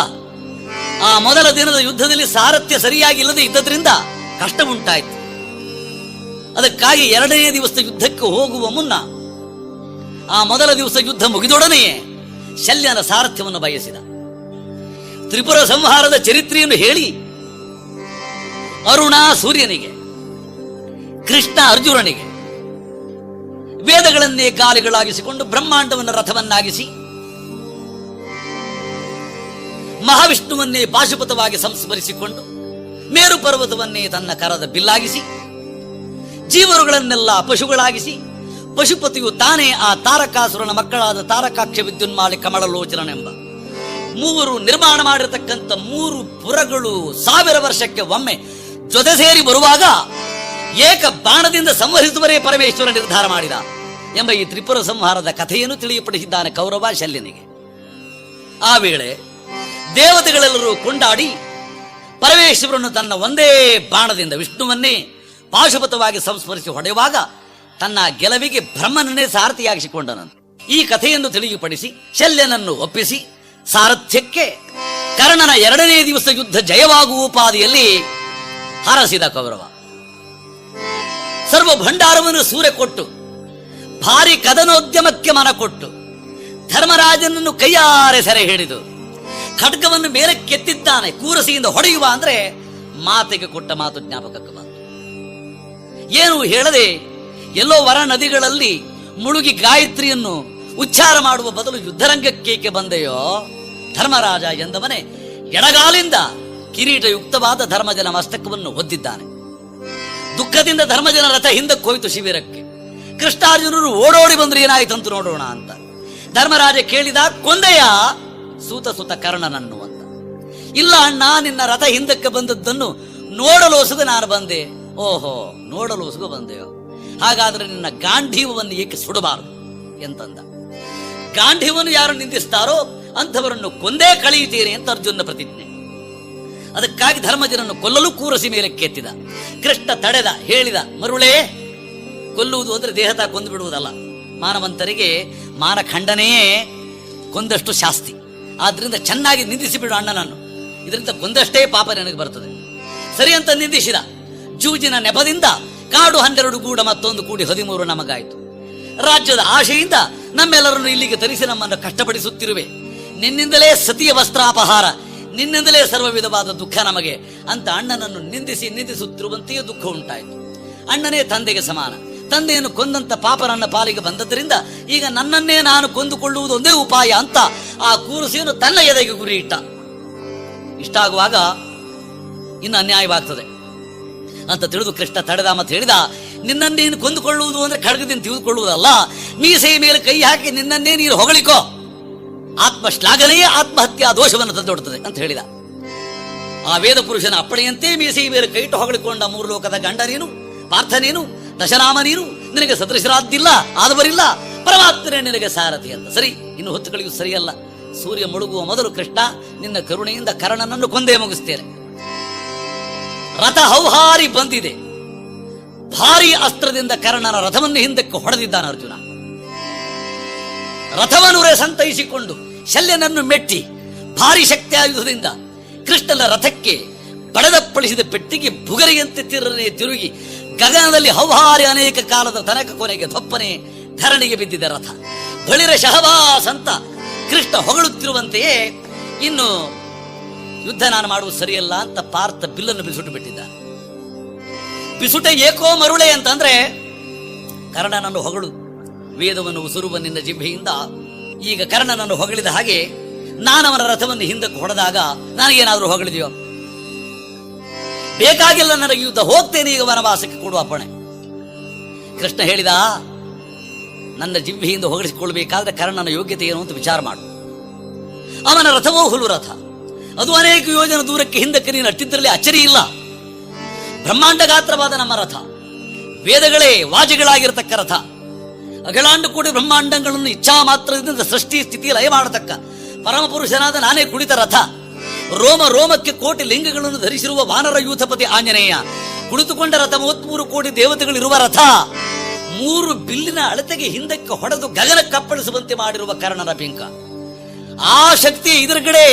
ಆ ಮೊದಲ ದಿನದ ಯುದ್ಧದಲ್ಲಿ ಸಾರಥ್ಯ ಸರಿಯಾಗಿ ಇಲ್ಲದೆ ಇದ್ದದ್ರಿಂದ ಕಷ್ಟ ಉಂಟಾಯಿತು. ಅದಕ್ಕಾಗಿ ಎರಡನೇ ದಿವಸದ ಯುದ್ಧಕ್ಕೆ ಹೋಗುವ ಮುನ್ನ ಆ ಮೊದಲ ದಿವಸ ಯುದ್ಧ ಮುಗಿದೊಡನೆಯೇ ಶಲ್ಯನ ಸಾರಥ್ಯವನ್ನು ಬಯಸಿದ. ತ್ರಿಪುರ ಸಂಹಾರದ ಚರಿತ್ರೆಯನ್ನು ಹೇಳಿ ಅರುಣ ಸೂರ್ಯನಿಗೆ, ಕೃಷ್ಣ ಅರ್ಜುನನಿಗೆ, ವೇದಗಳನ್ನೇ ಕಾಲಿಗಳಾಗಿಸಿಕೊಂಡು ಬ್ರಹ್ಮಾಂಡವನ್ನು ರಥವನ್ನಾಗಿಸಿ ಮಹಾವಿಷ್ಣುವನ್ನೇ ಪಾಶುಪತವಾಗಿ ಸಂಸ್ಮರಿಸಿಕೊಂಡು ಮೇರು ಪರ್ವತವನ್ನೇ ತನ್ನ ಕರದ ಬಿಲ್ಲಾಗಿಸಿ ಜೀವರುಗಳನ್ನೆಲ್ಲ ಪಶುಗಳಾಗಿಸಿ ಪಶುಪತಿಯು ತಾನೇ ಆ ತಾರಕಾಸುರನ ಮಕ್ಕಳಾದ ತಾರಕಾಕ್ಷ ವಿದ್ಯುನ್ಮಾಲಿ ಕಮಲಲೋಚನನೆಂಬ ಮೂವರು ನಿರ್ಮಾಣ ಮಾಡಿರತಕ್ಕಂಥ 3 ಪುರಗಳು 1000 ವರ್ಷಕ್ಕೆ ಒಮ್ಮೆ ಜೊತೆ ಸೇರಿ ಬರುವಾಗ ಏಕ ಬಾಣದಿಂದ ಸಂಹರಿಸುವರೇ ಪರಮೇಶ್ವರ ನಿರ್ಧಾರ ಮಾಡಿದ ಎಂಬ ಈ ತ್ರಿಪುರ ಸಂಹಾರದ ಕಥೆಯನ್ನು ತಿಳಿಯಪಡಿಸಿದ್ದಾನೆ ಕೌರವ ಶಲ್ಯನಿಗೆ. ಆ ವೇಳೆ ದೇವತೆಗಳೆಲ್ಲರೂ ಕೊಂಡಾಡಿ ಪರಮೇಶ್ವರನು ತನ್ನ ಒಂದೇ ಬಾಣದಿಂದ ವಿಷ್ಣುವನ್ನೇ ಪಾಶುಪತವಾಗಿ ಸಂಸ್ಮರಿಸಿ ಹೊಡೆಯುವಾಗ ತನ್ನ ಗೆಲುವಿಗೆ ಬ್ರಹ್ಮನನ್ನೇ ಸಾರಥಿಯಾಗಿಸಿಕೊಂಡನಂತೆ. ಈ ಕಥೆಯನ್ನು ತಿಳಿಯುಪಡಿಸಿ ಶಲ್ಯನನ್ನು ಒಪ್ಪಿಸಿ ಸಾರಥ್ಯಕ್ಕೆ ಕರ್ಣನ ಎರಡನೇ ದಿವಸ ಯುದ್ಧ ಜಯವಾಗುವ ಉಪಾದಿಯಲ್ಲಿ ಹರಸಿದ ಕೌರವ. ಸರ್ವ ಭಂಡಾರವನ್ನು ಸೂರೆ ಕೊಟ್ಟು ಭಾರಿ ಕದನೋದ್ಯಮಕ್ಕೆ ಮನ ಕೊಟ್ಟು ಧರ್ಮರಾಜನನ್ನು ಕೈಯಾರೆ ಸೆರೆ ಹಿಡಿದು ಖಡ್ಗವನ್ನು ಮೇಲಕ್ಕೆತ್ತಿದ್ದಾನೆ. ಕೂರಸಿಯಿಂದ ಹೊಡೆಯುವ ಅಂದ್ರೆ ಮಾತಿಗೆ ಕೊಟ್ಟ ಮಾತು ಜ್ಞಾಪಕಕ್ಕೆ ಬಂತು. ಏನು ಹೇಳದೆ ಎಲ್ಲೋ ವರ ನದಿಗಳಲ್ಲಿ ಮುಳುಗಿ ಗಾಯತ್ರಿಯನ್ನು ಉಚ್ಚಾರ ಮಾಡುವ ಬದಲು ಯುದ್ಧರಂಗಕ್ಕೇಕೆ ಬಂದೆಯೋ ಧರ್ಮರಾಜ ಎಂದವನೇ ಎಡಗಾಲಿಂದ ಕಿರೀಟಯುಕ್ತವಾದ ಧರ್ಮಜನ ಮಸ್ತಕವನ್ನು ಒದ್ದಿದ್ದಾನೆ. ದುಃಖದಿಂದ ಧರ್ಮಜನ ರಥ ಹಿಂದಕ್ಕೆ ಹೋಯಿತು ಶಿಬಿರಕ್ಕೆ. ಕೃಷ್ಣಾರ್ಜುನರು ಓಡೋಡಿ ಬಂದ್ರೆ ಏನಾಯ್ತಂತ ನೋಡೋಣ ಅಂತ ಧರ್ಮರಾಜ ಕೇಳಿದ, ಕೊಂದೆಯ ಸೂತ ಕರ್ಣನನ್ನು ಅಂತ. ಇಲ್ಲ ಅಣ್ಣ, ನಿನ್ನ ರಥ ಹಿಂದಕ್ಕೆ ಬಂದದ್ದನ್ನು ನೋಡಲೋಸುಗ ನಾನು ಬಂದೆ. ಓಹೋ, ನೋಡಲೋಸುಗ ಬಂದೆಯೋ, ಹಾಗಾದ್ರೆ ನಿನ್ನ ಗಾಂಧೀವವನ್ನು ಏಕೆ ಸುಡಬಾರದು ಎಂತಂದ. ಗಾಂಧೀವವನ್ನು ಯಾರು ನಿಂದಿಸ್ತಾರೋ ಅಂಥವರನ್ನು ಕೊಂದೇ ಕಳೆಯುತ್ತೀರಿ ಅಂತ ಅರ್ಜುನ ಪ್ರತಿಜ್ಞೆ. ಅದಕ್ಕಾಗಿ ಧರ್ಮಜನನ್ನು ಕೊಲ್ಲಲು ಕೂರಸಿ ಮೇಲೆ ಕೆತ್ತಿದ. ಕೃಷ್ಣ ತಡೆದ, ಹೇಳಿದ, ಮರುಳೇ, ಕೊಲ್ಲುವುದು ಅಂದ್ರೆ ದೇಹದ ಕೊಂದು ಬಿಡುವುದಲ್ಲ. ಮಾನವಂತರಿಗೆ ಮಾನಖಂಡನೆಯೇ ಕೊಂದಷ್ಟು ಶಾಸ್ತಿ. ಆದ್ರಿಂದ ಚೆನ್ನಾಗಿ ನಿಂದಿಸಿ ಬಿಡು ಅಣ್ಣನನ್ನು, ಇದರಿಂದ ಕೊಂದಷ್ಟೇ ಪಾಪ ನನಗೆ ಬರ್ತದೆ. ಸರಿ ಅಂತ ನಿಂದಿಸಿದ. ಜೂಜಿನ ನೆಪದಿಂದ ಕಾಡು 12 ಗೂಡ ಮತ್ತೊಂದು ಕೂಡಿ 13 ನಮಗಾಯಿತು. ರಾಜ್ಯದ ಆಶೆಯಿಂದ ನಮ್ಮೆಲ್ಲರನ್ನು ಇಲ್ಲಿಗೆ ತರಿಸಿ ನಮ್ಮನ್ನು ಕಷ್ಟಪಡಿಸುತ್ತಿರುವೆ. ನಿನ್ನಿಂದಲೇ ಸತಿಯ ವಸ್ತ್ರಾಪಹಾರ, ನಿನ್ನಿಂದಲೇ ಸರ್ವ ವಿಧವಾದ ದುಃಖ ನಮಗೆ ಅಂತ ಅಣ್ಣನನ್ನು ನಿಂದಿಸುತ್ತಿರುವಂತೆಯೇ ದುಃಖ ಉಂಟಾಯಿತು. ಅಣ್ಣನೇ ತಂದೆಗೆ ಸಮಾನ. ತಂದೆಯನ್ನು ಕೊಂದಂತ ಪಾಪ ನನ್ನ ಪಾಲಿಗೆ ಬಂದದ್ದರಿಂದ ಈಗ ನನ್ನನ್ನೇ ನಾನು ಕೊಂದುಕೊಳ್ಳುವುದು ಒಂದೇ ಉಪಾಯ ಅಂತ ಆ ಕೂರಸಿಯನ್ನು ತನ್ನ ಎದೆಗೆ ಗುರಿ ಇಟ್ಟ. ಇಷ್ಟಾಗುವಾಗ ಇನ್ನು ಅನ್ಯಾಯವಾಗ್ತದೆ ಅಂತ ತಿಳಿದು ಕೃಷ್ಣ ತಡೆದ ಮತ್ತು ಹೇಳಿದ, ನಿನ್ನನ್ನೇ ನೀನು ಕೊಂದುಕೊಳ್ಳುವುದು ಅಂದ್ರೆ ಖಡ್ಗದಿಂದ ತಿಳಿದುಕೊಳ್ಳುವುದಲ್ಲ, ಮೀಸೆಯ ಮೇಲೆ ಕೈ ಹಾಕಿ ನಿನ್ನನ್ನೇ ನೀನು ಹೊಗಳಿಕೋ. ಆತ್ಮಶ್ಲಾಘನೆಯೇ ಆತ್ಮಹತ್ಯಾ ದೋಷವನ್ನು ತಂದೊಡ್ತದೆ ಅಂತ ಹೇಳಿದ. ಆ ವೇದ ಪುರುಷನ ಅಪ್ಪಣೆಯಂತೆ ಮೀಸೆಯ ಮೇಲೆ ಕೈ ಇಟ್ಟು ಹೊಗಳಿಕೊಂಡ 3 ಲೋಕದ ಗಂಡ ನೀನು, ಪಾರ್ಥ ನೀನು, ದಶನಾಮ ನೀನು, ನಿನಗೆ ಸದೃಶರಾದ್ದಿಲ್ಲ, ಆದವರಿಲ್ಲ, ಪರಮಾತ್ಮನೇ ನಿನಗೆ ಸಾರಥಿ ಅಂತ. ಸರಿ, ಇನ್ನು ಹೊತ್ತು ಕಳೆಯುವುದು ಸರಿಯಲ್ಲ. ಸೂರ್ಯ ಮುಳುಗುವ ಮೊದಲು ಕೃಷ್ಣ ನಿನ್ನ ಕರುಣೆಯಿಂದ ಕರ್ಣನನ್ನು ಕೊಂದೇ ಮುಗಿಸ್ತೇನೆ. ರಥ ಹೌಹಾರಿ ಬಂದಿದೆ. ಭಾರಿ ಅಸ್ತ್ರದಿಂದ ಕರ್ಣನ ರಥವನ್ನು ಹಿಂದಕ್ಕೆ ಹೊಡೆದಿದ್ದಾನೆ ಅರ್ಜುನ. ರಥವನ್ನುರೆ ಸಂತೈಸಿಕೊಂಡು ಶಲ್ಯನನ್ನು ಮೆಟ್ಟಿ ಭಾರಿ ಶಕ್ತಿಯಾಯುಧದಿಂದ ಕೃಷ್ಣನ ರಥಕ್ಕೆ ಬಡದಪ್ಪಳಿಸಿದ ಪೆಟ್ಟಿಗೆ ಬುಗರಿಯಂತೆ ತಿರುಗಿ ಗಗನದಲ್ಲಿ ಹೌಹಾರಿ ಅನೇಕ ಕಾಲದ ತನಕ ಕೊನೆಗೆ ದೊಪ್ಪನೆ ಧರಣಿಗೆ ಬಿದ್ದಿದ್ದ ರಥ. ಬಳಿರ ಶಹಬಾಸ್ ಅಂತ ಕೃಷ್ಣ ಹೊಗಳುತ್ತಿರುವಂತೆಯೇ ಇನ್ನು ಯುದ್ಧ ನಾನು ಮಾಡುವುದು ಸರಿಯಲ್ಲ ಅಂತ ಪಾರ್ಥ ಬಿಲ್ಲನ್ನು ಬಿಸುಟು ಬಿಟ್ಟಿದ್ದ. ಬಿಸುಟೆ ಏಕೋ ಮರುಳೆ ಅಂತಂದ್ರೆ ಕರ್ಣನನ್ನು ಹೊಗಳು, ವೇದವನ್ನು ಉಸುರುವ ನಿನ್ನ ಜಿಭೆಯಿಂದ ಈಗ ಕರ್ಣನನ್ನು ಹೊಗಳಿದ ಹಾಗೆ ನಾನವನ ರಥವನ್ನು ಹಿಂದಕ್ಕೆ ಹೊಡೆದಾಗ ನನಗೇನಾದರೂ ಹೊಗಳಿದೆಯೋ? ಬೇಕಾಗಿಲ್ಲ ನನಗೆ ಯುದ್ಧ, ಹೋಗ್ತೇನೆ ಈಗ ವನವಾಸಕ್ಕೆ ಕೊಡುವ ಅಪ್ಪಣೆ. ಕೃಷ್ಣ ಹೇಳಿದ, ನನ್ನ ಜಿಹ್ವೆಯಿಂದ ಹೊಗಳಿಸಿಕೊಳ್ಬೇಕಾದ್ರೆ ಕರ್ಣನ ಯೋಗ್ಯತೆ ಏನು ಅಂತ ವಿಚಾರ ಮಾಡು. ಅವನ ರಥವೋ ಹುಲು ರಥ, ಅದು ಅನೇಕ ಯೋಜನೆ ದೂರಕ್ಕೆ ಹಿಂದಕ್ಕೆ ನೀನು ಅಟ್ಟಿದ್ದರಲ್ಲಿ ಅಚ್ಚರಿ ಇಲ್ಲ. ಬ್ರಹ್ಮಾಂಡ ಗಾತ್ರವಾದ ನಮ್ಮ ರಥ, ವೇದಗಳೇ ವಾಜಿಗಳಾಗಿರತಕ್ಕ ರಥ, ಅಖಿಲಾಂಡ ಕೋಟಿ ಬ್ರಹ್ಮಾಂಡಗಳನ್ನು ಇಚ್ಛಾ ಮಾತ್ರದಿಂದ ಸೃಷ್ಟಿ ಸ್ಥಿತಿ ಲಯ ಮಾಡತಕ್ಕ ಪರಮಪುರುಷನಾದ ನಾನೇ ಕುಳಿತ ರಥ, ರೋಮ ರೋಮಕ್ಕೆ ಕೋಟಿ ಲಿಂಗಗಳನ್ನು ಧರಿಸಿರುವ ವಾನರ ಯೂಥಪತಿ ಆಂಜನೇಯ ಕುಳಿತುಕೊಂಡ ರಥ, 33 ಕೋಟಿ ದೇವತೆಗಳಿರುವ ರಥ, 3 ಬಿಲ್ಲಿನ ಅಳತೆಗೆ ಹಿಂದಕ್ಕೆ ಹೊಡೆದು ಗಗನ ಕಪ್ಪಳಿಸುವಂತೆ ಮಾಡಿರುವ ಕರ್ಣನ ಬಿಂಕ. ಆ ಶಕ್ತಿ ಎದುರುಗಡೆ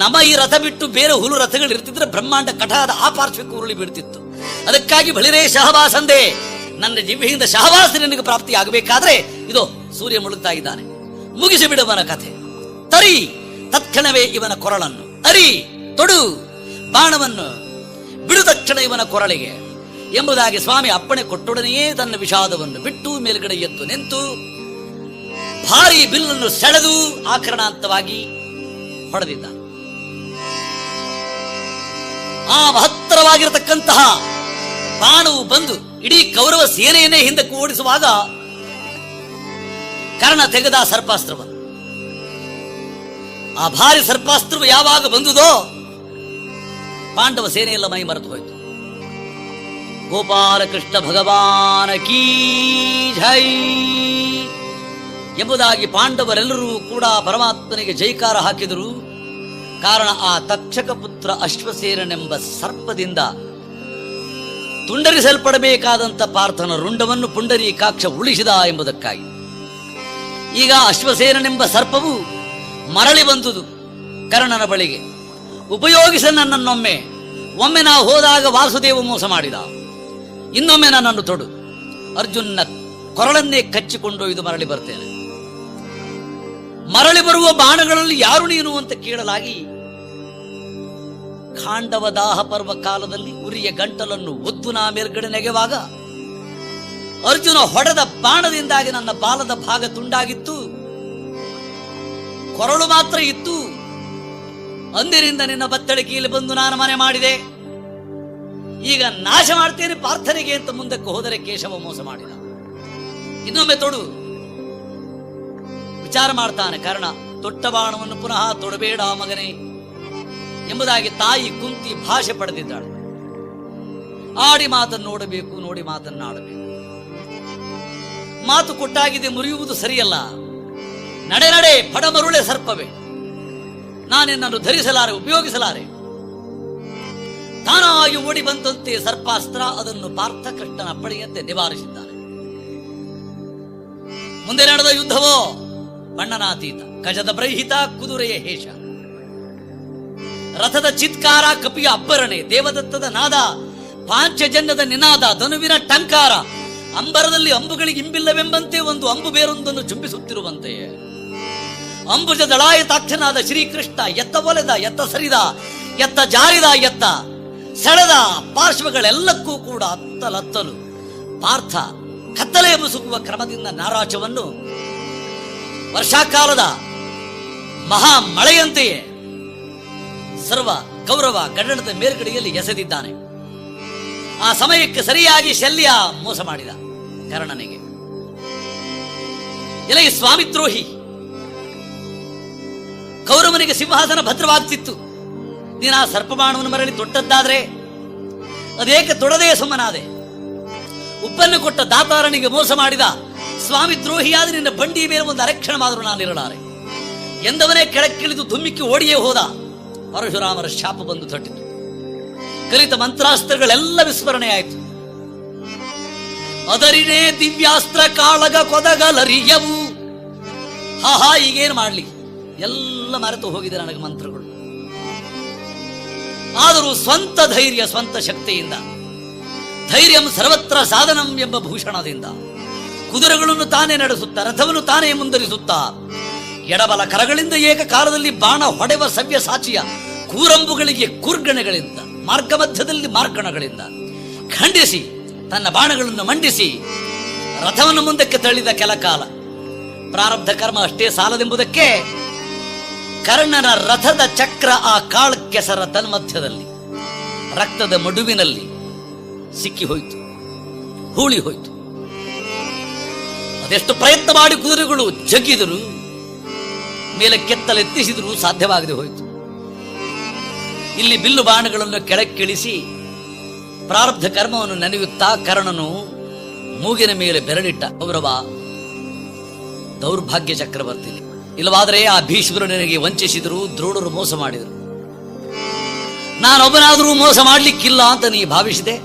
ನಮ್ಮ ಈ ರಥ ಬಿಟ್ಟು ಬೇರೆ ಹುಲು ರಥಗಳು ಇರ್ತಿದ್ರೆ ಬ್ರಹ್ಮಾಂಡ ಕಟಾದ ಆ ಪಾರ್ಶ್ವಕ್ಕೆ ಉರುಳಿ ಬೀಳ್ತಿತ್ತು. ಅದಕ್ಕಾಗಿ ಬಳಿರೇ ಶಹಬಾಸಂದೆ ನನ್ನ ಜಿಹ್ವೆಯಿಂದ ಶಹವಾಸ ನಿನಗೆ ಪ್ರಾಪ್ತಿಯಾಗಬೇಕಾದ್ರೆ ಇದು ಸೂರ್ಯ ಮುಳುಗ್ತಾ ಇದ್ದಾನೆ, ಮುಗಿಸಿ ಬಿಡುವನ ಕಥೆ. ತರಿ ತತ್ಕ್ಷಣವೇ ಇವನ ಕೊರಳನ್ನು, ಅರಿ ತೊಡು ಬಾಣವನ್ನು, ಬಿಡು ತಕ್ಷಣ ಇವನ ಕೊರಳಿಗೆ ಎಂಬುದಾಗಿ ಸ್ವಾಮಿ ಅಪ್ಪಣೆ ಕೊಟ್ಟೊಡನೆಯೇ ತನ್ನ ವಿಷಾದವನ್ನು ಬಿಟ್ಟು ಮೇಲ್ಗಡೆ ಎದ್ದು ನಿಂತು ಭಾರಿ ಬಿಲ್ಲನ್ನು ಸೆಳೆದು ಆಕರಣಾಂತವಾಗಿ ಹೊಡೆದಿದ್ದ. ಆ ಮಹತ್ತರವಾಗಿರತಕ್ಕಂತಹ ಬಾಣವು ಬಂದು ಇಡೀ ಕೌರವ ಸೇನೆಯನ್ನೇ ಹಿಂದಕ್ಕೆ ಓಡಿಸುವಾಗ ಕರ್ಣ ತೆಗೆದ ಸರ್ಪಾಸ್ತ್ರವನ್ನು. ಆ ಭಾರಿ ಸರ್ಪಾಸ್ತ್ರವು ಯಾವಾಗ ಬಂದುದೋ ಪಾಂಡವ ಸೇನೆಯೆಲ್ಲ ಮೈ ಮರೆತು ಹೋಯಿತು. ಗೋಪಾಲಕೃಷ್ಣ ಭಗವಾನ ಕೀ ಜೈ ಎಂಬುದಾಗಿ ಪಾಂಡವರೆಲ್ಲರೂ ಕೂಡ ಪರಮಾತ್ಮನಿಗೆ ಜೈಕಾರ ಹಾಕಿದರು. ಕಾರಣ ಆ ತಕ್ಷಕ ಪುತ್ರ ಅಶ್ವಸೇನನೆಂಬ ಸರ್ಪದಿಂದ ತುಂಡರಿಸಲ್ಪಡಬೇಕಾದಂಥ ಪಾರ್ಥನ ರುಂಡವನ್ನು ಪುಂಡರೀಕಾಕ್ಷ ಉಳಿಸಿದ ಎಂಬುದಕ್ಕಾಗಿ. ಈಗ ಅಶ್ವಸೇನನೆಂಬ ಸರ್ಪವು ಮರಳಿ ಬಂದುದು ಕರ್ಣನ ಬಳಿಗೆ. ಉಪಯೋಗಿಸ ನನ್ನನ್ನೊಮ್ಮೆ, ಒಮ್ಮೆ ನಾವು ಹೋದಾಗ ವಾಸುದೇವ ಮೋಸ ಮಾಡಿದ, ಇನ್ನೊಮ್ಮೆ ನನ್ನನ್ನು ತೊಡು, ಅರ್ಜುನ್ನ ಕೊರಳನ್ನೇ ಕಚ್ಚಿಕೊಂಡೊಯ್ದು ಮರಳಿ ಬರ್ತೇನೆ. ಮರಳಿ ಬರುವ ಬಾಣಗಳಲ್ಲಿ ಯಾರು ನೀನು ಅಂತ ಕೇಳಲಾಗಿ ಖಾಂಡವ ದಾಹ ಪರ್ವ ಕಾಲದಲ್ಲಿ ಉರಿಯ ಗಂಟಲನ್ನು ಒದ್ದು ನಾ ಮೇಲ್ಗಡೆ ನೆಗೆವಾಗ ಅರ್ಜುನ ಹೊಡೆದ ಬಾಣದಿಂದಾಗಿ ನನ್ನ ಬಾಲದ ಭಾಗ ತುಂಡಾಗಿತ್ತು, ಕೊರಳು ಮಾತ್ರ ಇತ್ತು. ಅಂದಿನಿಂದ ನಿನ್ನ ಬತ್ತಳಿಕೆಯಲ್ಲಿ ಬಂದು ನಾನು ಮನೆ ಮಾಡಿದೆ. ಈಗ ನಾಶ ಮಾಡ್ತೇನೆ ಪಾರ್ಥನಿಗೆ ಅಂತ ಮುಂದಕ್ಕೆ ಹೋದರೆ ಕೇಶವ ಮೋಸ ಮಾಡಿದ. ಇನ್ನೊಮ್ಮೆ ತೊಡು ವಿಚಾರ ಮಾಡ್ತಾನೆ ಕರ್ಣ. ತೊಟ್ಟ ಬಾಣವನ್ನು ಪುನಃ ತೊಡಬೇಡ ಮಗನೇ ಎಂಬುದಾಗಿ ತಾಯಿ ಕುಂತಿ ಭಾಷೆ ಪಡೆದಿದ್ದಾಳೆ. ಆಡಿ ಮಾತನ್ನೋಡಬೇಕು, ನೋಡಿ ಮಾತನ್ನಾಡಬೇಕು. ಮಾತು ಕೊಟ್ಟಾಗಿದೆ, ಮುರಿಯುವುದು ಸರಿಯಲ್ಲ. ನಡೆ ನಡೆ ಪಡಮರುಳೆ ಸರ್ಪವೇ, ನಾನೆನ್ನನ್ನು ಧರಿಸಲಾರೆ, ಉಪಯೋಗಿಸಲಾರೆ. ತಾನಾಗಿ ಓಡಿ ಬಂದಂತೆ ಸರ್ಪಾಸ್ತ್ರ ಅದನ್ನು ಪಾರ್ಥ ಕೃಷ್ಣನ ಅಪ್ಪಣೆಯಂತೆ ನಿವಾರಿಸಿದ್ದಾನೆ. ಮುಂದೆ ನಡೆದ ಯುದ್ಧವೋ ಬಣ್ಣನಾತೀತ, ಗಜದ ಬ್ರಹಿತ ಕುದುರೆಯ ಹೇಷ, ರಥದ ಚಿತ್ಕಾರ, ಕಪಿಯ ಅಬ್ಬರಣೆ, ದೇವದತ್ತದ ನಾದ, ಪಾಂಚಜನ್ಯದ ನಿನಾದ, ಧನುವಿನ ಟಂಕಾರ, ಅಂಬರದಲ್ಲಿ ಅಂಬುಗಳಿಗೆ ಇಂಬಿಲ್ಲವೆಂಬಂತೆ ಒಂದು ಅಂಬು ಬೇರೊಂದನ್ನು ಚುಂಬಿಸುತ್ತಿರುವಂತೆಯೇ ಅಂಬುಜ ದಳಾಯತಾಕ್ಷನಾದ ಶ್ರೀಕೃಷ್ಣ ಎತ್ತ ಒಲೆದ, ಎತ್ತ ಸರಿದ, ಎತ್ತ ಜಾರಿದ, ಎತ್ತ ಸೆಳೆದ ಪಾರ್ಶ್ವಗಳೆಲ್ಲಕ್ಕೂ ಕೂಡ ಅತ್ತಲತ್ತಲು ಪಾರ್ಥ ಕತ್ತಲೆ ಮುಸುಕುವ ಕ್ರಮದಿಂದ ನಾರಾಚವನ್ನು ವರ್ಷಾಕಾಲದ ಮಹಾ ಮಳೆಯಂತೆಯೇ ಸರ್ವ ಕೌರವ ಗಡಣದ ಮೇಲ್ಗಡೆಯಲ್ಲಿ ಎಸೆದಿದ್ದಾನೆ. ಆ ಸಮಯಕ್ಕೆ ಸರಿಯಾಗಿ ಶಲ್ಯ ಮೋಸ ಮಾಡಿದ ಕರ್ಣನಿಗೆ. ಎಲೆ ಸ್ವಾಮಿದ್ರೋಹಿ, ಕೌರವನಿಗೆ ಸಿಂಹಾಸನ ಭದ್ರವಾಗ್ತಿತ್ತು, ನೀನು ಆ ಸರ್ಪಬಾಣವನ್ನು ಮರಳಿ ತೊಟ್ಟದ್ದಾದ್ರೆ ಅದೇಕೆ ತೊಡದೇ ಸುಮ್ಮನಾದೆ? ಉಪ್ಪನ್ನು ಕೊಟ್ಟ ದಾತಾರನಿಗೆ ಮೋಸ ಮಾಡಿದ ಸ್ವಾಮಿ ದ್ರೋಹಿಯಾದ ನಿನ್ನ ಬಂಡಿ ಮೇಲೆ ಒಂದು ಅರಕ್ಷಣ ಮಾತ್ರ ನಾನಿರಲಾರೆ ಎಂದವನೇ ಕೆಳಕ್ಕಿಳಿದು ಧುಮ್ಮಿಕ್ಕಿ ಓಡಿಯೇ ಹೋದ. ಪರಶುರಾಮರ ಶಾಪ ಬಂದು ತಟ್ಟಿತು. ಕಲಿತ ಮಂತ್ರಾಸ್ತ್ರಗಳೆಲ್ಲ ವಿಸ್ಮರಣೆಯಾಯಿತು. ಅದರಿನೇ ದಿವ್ಯಾಸ್ತ್ರ ಕಾಳಗ ಕೊದಗಲರಿಯವು. ಹಾ ಈಗೇನು ಮಾಡ್ಲಿ, ಎಲ್ಲ ಮರೆತು ಹೋಗಿದೆ ನನಗೆ ಮಂತ್ರಗಳು. ಆದರೂ ಸ್ವಂತ ಧೈರ್ಯ, ಸ್ವಂತ ಶಕ್ತಿಯಿಂದ, ಧೈರ್ಯಂ ಸರ್ವತ್ರ ಸಾಧನಂ ಎಂಬ ಭೂಷಣದಿಂದ ಕುದುರೆಗಳನ್ನು ತಾನೇ ನಡೆಸುತ್ತಾ, ರಥವನ್ನು ತಾನೇ ಮುಂದರಿಸುತ್ತಾ, ಎಡಬಲ ಕರಗಳಿಂದ ಏಕಕಾಲದಲ್ಲಿ ಬಾಣ ಹೊಡೆವ ಸವ್ಯ ಸಾಚಿಯ ಕೂರಂಬುಗಳಿಗೆ ಕೂರ್ಗಣೆಗಳಿಂದ, ಮಾರ್ಗ ಮಧ್ಯದಲ್ಲಿ ಮಾರ್ಗಣಗಳಿಂದ ಖಂಡಿಸಿ ತನ್ನ ಬಾಣಗಳನ್ನು ಮಂಡಿಸಿ ರಥವನ್ನು ಮುಂದಕ್ಕೆ ತಳ್ಳಿದ ಕೆಲ ಕಾಲ. ಪ್ರಾರಬ್ಧ ಕರ್ಮ ಅಷ್ಟೇ ಸಾಲದೆಂಬುದಕ್ಕೆ ಕರ್ಣನ ರಥದ ಚಕ್ರ ಆ ಕಾಳಕ್ಕೆಸರ ತನ್ಮಧ್ಯದಲ್ಲಿ ರಕ್ತದ ಮಡುವಿನಲ್ಲಿ ಸಿಕ್ಕಿ ಹೋಯಿತು, ಹೂಳಿ ಹೋಯಿತು. ಅದೆಷ್ಟು ಪ್ರಯತ್ನ ಮಾಡಿ ಕುದುರೆಗಳು ಜಗ್ಗಿದರು, ಮೇಲೆ ಕೆತ್ತಲೆತ್ತಿಸಿದರೂ ಸಾಧ್ಯವಾಗದೆ ಹೋಯಿತು. ಇಲ್ಲಿ ಬಿಲ್ಲು ಬಾಣಗಳನ್ನು ಕೆಳಕ್ಕಿಳಿಸಿ ಪ್ರಾರಬ್ಧ ಕರ್ಮವನ್ನು ನೆನೆಯುತ್ತಾ ಕರ್ಣನು ಮೂಗಿನ ಮೇಲೆ ಬೆರಳಿಟ್ಟ. ಕೌರವ ದೌರ್ಭಾಗ್ಯ ಚಕ್ರವರ್ತಿ, ಇಲ್ಲವಾದರೆ ಆ ಭೀಷ್ಮರು ನಿನಗೆ ವಂಚಿಸಿದರು, ದ್ರೋಣರು ಮೋಸ ಮಾಡಿದರು. ನಾನೊಬ್ಬನಾದರೂ ಮೋಸ ಮಾಡಲಿಕ್ಕಿಲ್ಲ ಅಂತ ನೀ ಭಾವಿಸಿದೆ.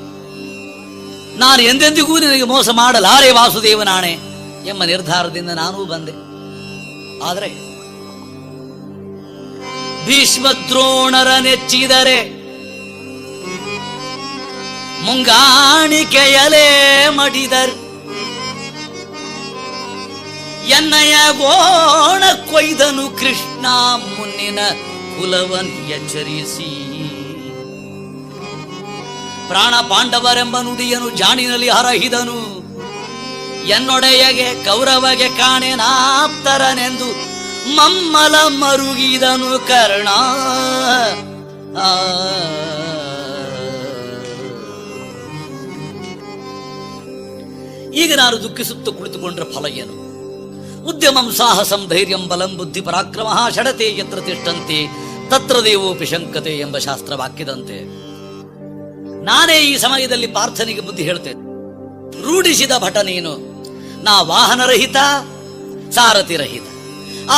ನಾನು ಎಂದೆಂದಿಗೂ ನಿನಗೆ ಮೋಸ ಮಾಡಲಾರೆ ವಾಸುದೇವನಾಣೆ ಎಂಬ ನಿರ್ಧಾರದಿಂದ ನಾನೂ ಬಂದೆ. ಆದರೆ ಭೀಷ್ಮ ದ್ರೋಣರ ನೆಚ್ಚಿದರೆ ಮುಂಗಾಣಿಕೆಯಲೇ ಮಡಿದರ್ ಎನ್ನಯ ಗೋಣ ಕೊಯ್ದನು ಕೃಷ್ಣ ಮುನ್ನಿನ ಕುಲವನ್ ಎಚ್ಚರಿಸಿ ಪ್ರಾಣ ಪಾಂಡವರೆಂಬ ನುಡಿಯನು ಜಾಣಿನಲ್ಲಿ ಹರಹಿದನು ಎನ್ನೊಡೆಯಗೆ ಕೌರವಗೆ ಕಾಣೆನಾಪ್ತರನೆಂದು ಮಮ್ಮಲ ಮರುಗಿದನು ಕರ್ಣ. ಈಗ ನಾನು ದುಃಖಿಸುತ್ತ ಕುಳಿತುಕೊಂಡ್ರೆ ಫಲ ಏನು? ಉದ್ಯಮಂ ಸಾಹಸಂ ಧೈರ್ಯಂ ಬಲಂ ಬುದ್ಧಿ ಪರಾಕ್ರಮ ಷಡತೆ ಯತ್ರ ತಿಷ್ಟಂತೆ ತತ್ರ ದೇವೋಪಿ ಶಂಕತೆ ಎಂಬ ಶಾಸ್ತ್ರವಾಕ್ಯದಂತೆ ನಾನೇ ಈ ಸಮಯದಲ್ಲಿ ಪಾರ್ಥನಿಗೆ ಬುದ್ಧಿ ಹೇಳ್ತೇನೆ. ರೂಢಿಸಿದ ಭಟ ನೀನು. ನಾ ವಾಹನರಹಿತ, ಸಾರಥಿ ರಹಿತ,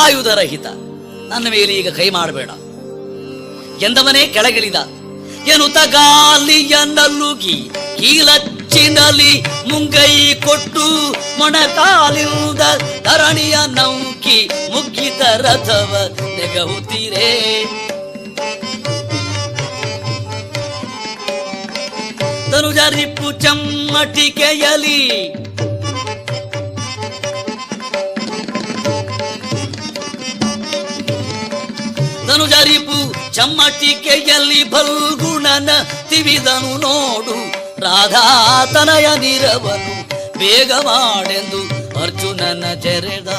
ಆಯುಧ ರಹಿತ. ನನ್ನ ಮೇಲೆ ಈಗ ಕೈ ಮಾಡಬೇಡ ಎಂದವನೇ ಕೆಳಗಿಳಿದ. ಎನ್ನುತ್ತ ಗಾಲಿಯ ನಲ್ಲುಗಿ ಕೀಲಚ್ಚಿನಲ್ಲಿ ಮುಂಗೈ ಕೊಟ್ಟು ಮೊಣಕಾಲಿಂದ ಧರಣಿಯ ನೌಕಿ ಮುಗ್ಗಿದ ರಥವ ನೆಗಹುತ್ತೀರೇ. ತನುಜರಿಪ್ಪು ಚಮ್ಮಟಿಕೆಯಲಿ ತನುಜರಿಪು ಚಮ್ಮಟಿಕೆಯಲ್ಲಿ ಫಲ್ಗುಣನ ತಿವಿದನು ನೋಡು ರಾಧಾತನಯ ನಿರವನು ಬೇಗ ಮಾಡೆಂದು ಅರ್ಜುನನ ಜರೆದ.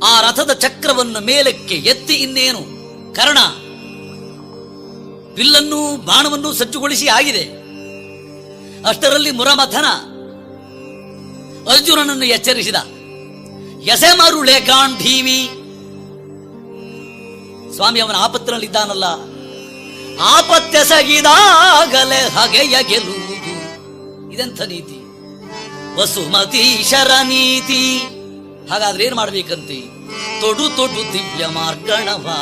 ಆ ರಥದ ಚಕ್ರವನ್ನು ಮೇಲಕ್ಕೆ ಎತ್ತಿ ಇನ್ನೇನು ಕರ್ಣ ಬಿಲ್ಲನ್ನು ಬಾಣವನ್ನು ಸಜ್ಜುಗೊಳಿಸಿ ಆಗಿದೆ. ಅಷ್ಟರಲ್ಲಿ ಮುರಮಥನ ಅರ್ಜುನನನ್ನು ಎಚ್ಚರಿಸಿದ. ಎಸೆಮರುಳೆ ಗಾಂಧೀವಿ. ಸ್ವಾಮಿ ಅವನ ಆಪತ್ತಿನಲ್ಲಿದ್ದಾನಲ್ಲ, ಆಪತ್ತೆಸಗಿದಾಗಲೇ ಹಗೆಯ ಗೆಲ್ಲುವುದು. ಇದೆಂಥ ನೀತಿ? ವಸುಮತೀಶರ ನೀತಿ. ಹಾಗಾದ್ರೆ ಏನ್ ಮಾಡ್ಬೇಕಂತೆ? ತೊಡು ತೊಡು ದಿವ್ಯ ಮಾರ್ಗಣವಾ.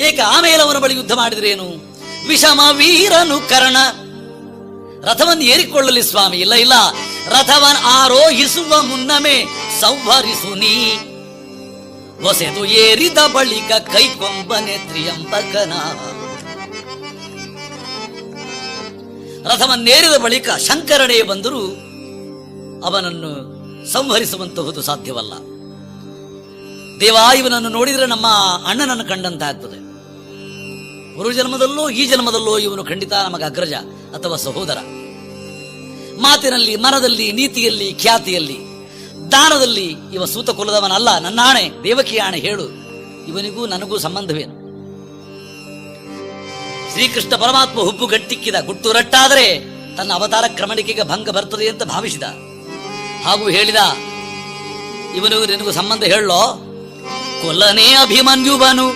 ಏಕ ಆಮೇಲೆ ಅವನ ಬಳಿ ಯುದ್ಧ ಮಾಡಿದ್ರೇನು? ವಿಷಮ ವೀರನು ಕರ್ಣ. ರಥವನ್ನು ಏರಿಕೊಳ್ಳಲಿ ಸ್ವಾಮಿ. ಇಲ್ಲ ಇಲ್ಲ, ರಥವನ್ನು ಆರೋಹಿಸುವ ಮುನ್ನಮೇ ಸಂಹರಿಸು ನೀ. ಹೊಸೆದು ಏರಿದ ಬಳಿಕ ಕೈಕೊಂಬನೆ ತ್ರಿಯಂಬಕನ. ರಥವನ್ನೇರಿದ ಬಳಿಕ ಶಂಕರನೇ ಬಂದರೂ ಅವನನ್ನು ಸಂಹರಿಸುವಂತಹುದು ಸಾಧ್ಯವಲ್ಲ. ದೇವ ಇವನನ್ನು ನೋಡಿದರೆ ನಮ್ಮ ಅಣ್ಣನನ್ನು ಕಂಡಂತಾಗ್ತದೆ. ಗುರು ಜನ್ಮದಲ್ಲೋ ಈ ಜನ್ಮದಲ್ಲೋ ಇವನು ಖಂಡಿತ ನಮಗೆ ಅಗ್ರಜ ಅಥವಾ ಸಹೋದರ. ಮಾತಿನಲ್ಲಿ, ಮನದಲ್ಲಿ, ನೀತಿಯಲ್ಲಿ, ಖ್ಯಾತಿಯಲ್ಲಿ, ದಾನದಲ್ಲಿ ಇವ ಸೂತ ಕುಲದವನಲ್ಲ. ನನ್ನ ಆಣೆ, ದೇವಕಿ ಆಣೆ, ಹೇಳು, ಇವನಿಗೂ ನನಗೂ ಸಂಬಂಧವೇನು? ಶ್ರೀಕೃಷ್ಣ ಪರಮಾತ್ಮ ಹುಬ್ಬು ಗಟ್ಟಿಕ್ಕಿದ. ಗುಟ್ಟು ರಟ್ಟಾದರೆ ತನ್ನ ಅವತಾರ ಕ್ರಮಣಿಕೆಗೆ ಭಂಗ ಬರ್ತದೆ ಅಂತ ಭಾವಿಸಿದ. ಹಾಗೂ ಹೇಳಿದ, ಇವನಿಗೂ ನಿನಗೂ ಸಂಬಂಧ ಹೇಳೋ? ಕೊಲ್ಲನೇ ಅಭಿಮನ್ಯುವನು,